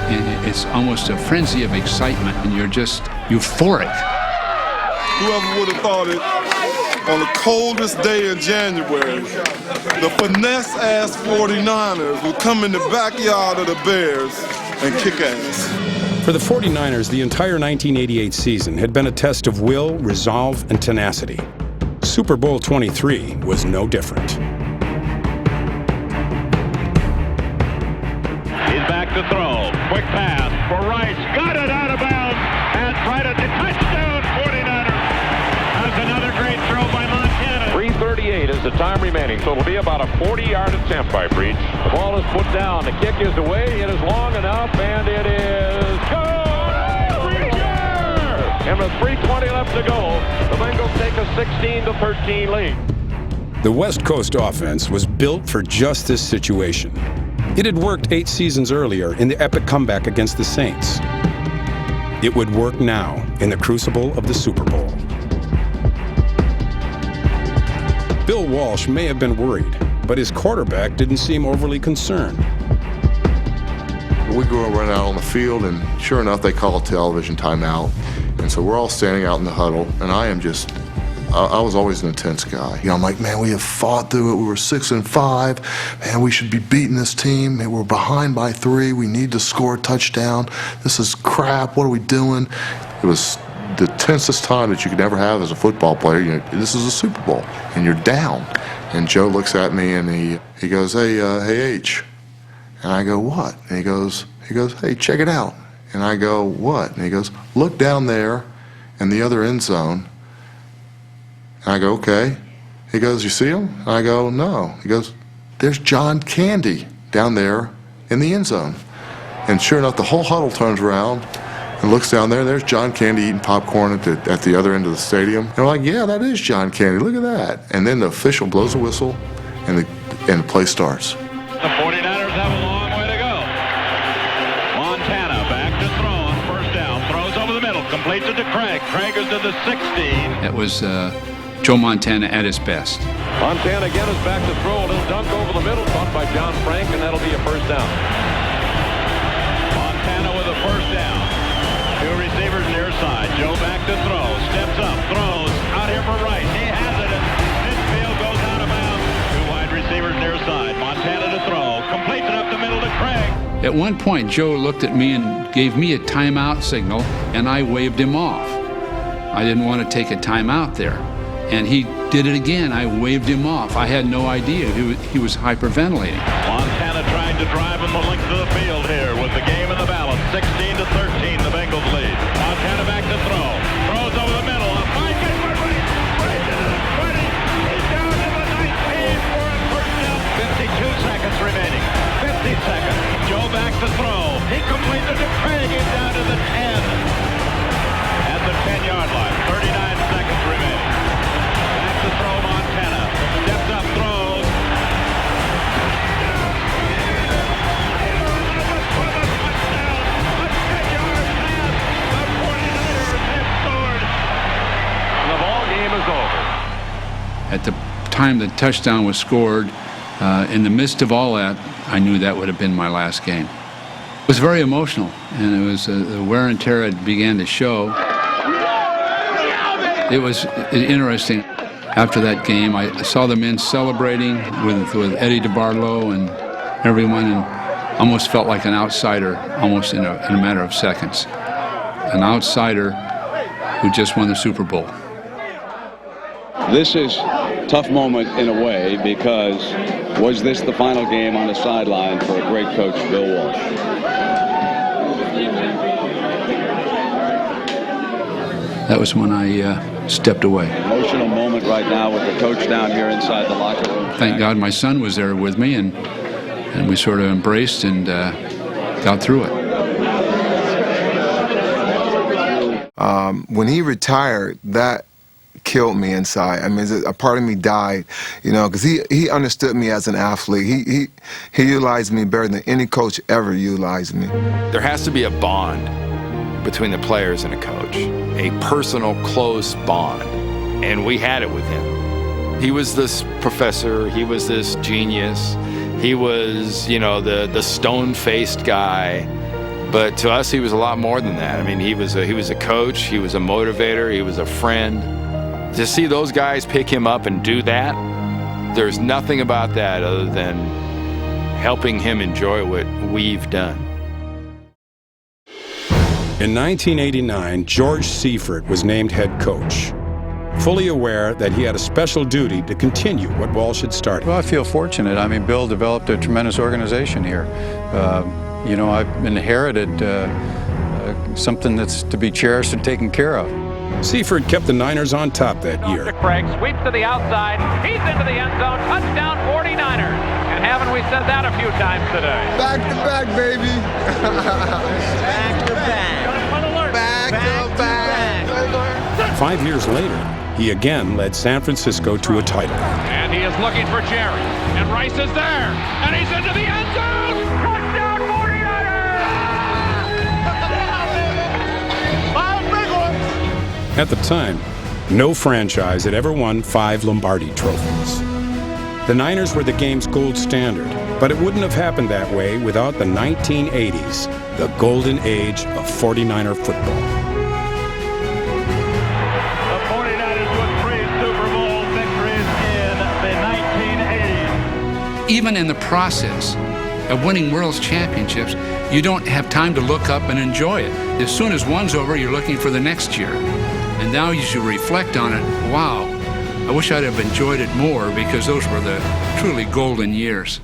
and it's almost a frenzy of excitement and you're just euphoric. Whoever would have thought it, on the coldest day in January, the finesse-ass 49ers would come in the backyard of the Bears and kick ass. For the 49ers, the entire 1988 season had been a test of will, resolve, and tenacity. Super Bowl 23 was no different. He's back to throw. Quick pass for Rice. Got it out of bounds. And tried it to touchdown 49ers. That's another great throw by Montana. 3:38 is the time remaining, so it'll be about a 40-yard attempt by Breach. The ball is put down. The kick is away. It is long enough, and it is good. Breacher! And with 3:20 left to go, the Bengals take a 16-13 lead. The West Coast offense was built for just this situation. It had worked 8 seasons earlier in the epic comeback against the Saints. It would work now in the crucible of the Super Bowl. Bill Walsh may have been worried, but his quarterback didn't seem overly concerned. We go run out on the field, and sure enough, they call a television timeout. And so we're all standing out in the huddle, and I was always an intense guy. You know, I'm like, man, we have fought through it. We were 6-5. Man, we should be beating this team. Man, we're behind by 3. We need to score a touchdown. This is crap. What are we doing? It was the tensest time that you could ever have as a football player. You know, this is a Super Bowl, and you're down. And Joe looks at me, and he goes, hey, H. And I go, what? And he goes, hey, check it out. And I go, what? And he goes, look down there in the other end zone. And I go, okay. He goes, you see him? And I go, no. He goes, there's John Candy down there in the end zone. And sure enough, the whole huddle turns around and looks down there, and there's John Candy eating popcorn at the other end of the stadium. And we're like, yeah, that is John Candy. Look at that. And then the official blows a whistle, and the play starts. The 49ers have a long way to go. Montana back to throw on first down. Throws over the middle. completes it to Craig. Craig is to the 16. That was Joe Montana at his best. Montana again is back to throw. A little dunk over the middle, caught by John Frank, and that'll be a first down. Montana with a first down. Two receivers near side. Joe back to throw. Steps up, throws. Out here for Rice. He has it. And Field goes out of bounds. Two wide receivers near side. Montana to throw. Completes it up the middle to Craig. At one point, Joe looked at me and gave me a timeout signal, and I waved him off. I didn't want to take a timeout there. And he did it again. I waved him off. I had no idea he was hyperventilating. Montana trying to drive him the length of the field here with the game in the balance. 16-13, the Bengals lead. Montana back to throw. Throws over the middle. A fine catch by Rice. Rice into the 20. He's down to the 19 for a first down. 52 seconds remaining. 50 seconds. Joe back to throw. He completes it to Craig. He's down to the 10. At the 10-yard line. 39 seconds remaining. Back to throw Montana. Steps up, throws. The ball game is over. At the time the touchdown was scored, in the midst of all that, I knew that would have been my last game. It was very emotional, and it was the wear and tear began to show. It was interesting. After that game, I saw the men celebrating with Eddie DeBartolo and everyone, and almost felt like an outsider, almost in a matter of seconds. An outsider who just won the Super Bowl. This is a tough moment in a way, because was this the final game on the sideline for a great coach, Bill Walsh? That was when I stepped away. Emotional moment right now with the coach down here inside the locker room. Thank God my son was there with me, and we sort of embraced and got through it. When he retired, that killed me inside. I mean, a part of me died, you know, because he understood me as an athlete. He utilized me better than any coach ever utilized me. There has to be a bond between the players and a coach, a personal, close bond, and we had it with him. He was this professor, he was this genius, he was, you know, the stone-faced guy, but to us he was a lot more than that. I mean, he was a coach, he was a motivator, he was a friend. To see those guys pick him up and do that, there's nothing about that other than helping him enjoy what we've done. In 1989, George Seifert was named head coach, fully aware that he had a special duty to continue what Walsh had started. Well, I feel fortunate. I mean, Bill developed a tremendous organization here. You know, I've inherited something that's to be cherished and taken care of. Seifert kept the Niners on top that year. Craig sweeps to the outside. He's into the end zone. Touchdown 49ers. And haven't we said that a few times today? Back to back, baby. Back to back. Back to back. 5 years later, he again led San Francisco to a title. And he is looking for Jerry. And Rice is there. And he's into the end zone. Touchdown 49ers! Five big ones! At the time, no franchise had ever won 5 Lombardi trophies. The Niners were the game's gold standard, but it wouldn't have happened that way without the 1980s, the golden age of 49er football. The 49ers with 3 Super Bowl victories in the 1980s. Even in the process of winning World Championships, you don't have time to look up and enjoy it. As soon as one's over, you're looking for the next year. And now as you reflect on it, wow, I wish I'd have enjoyed it more, because those were the truly golden years.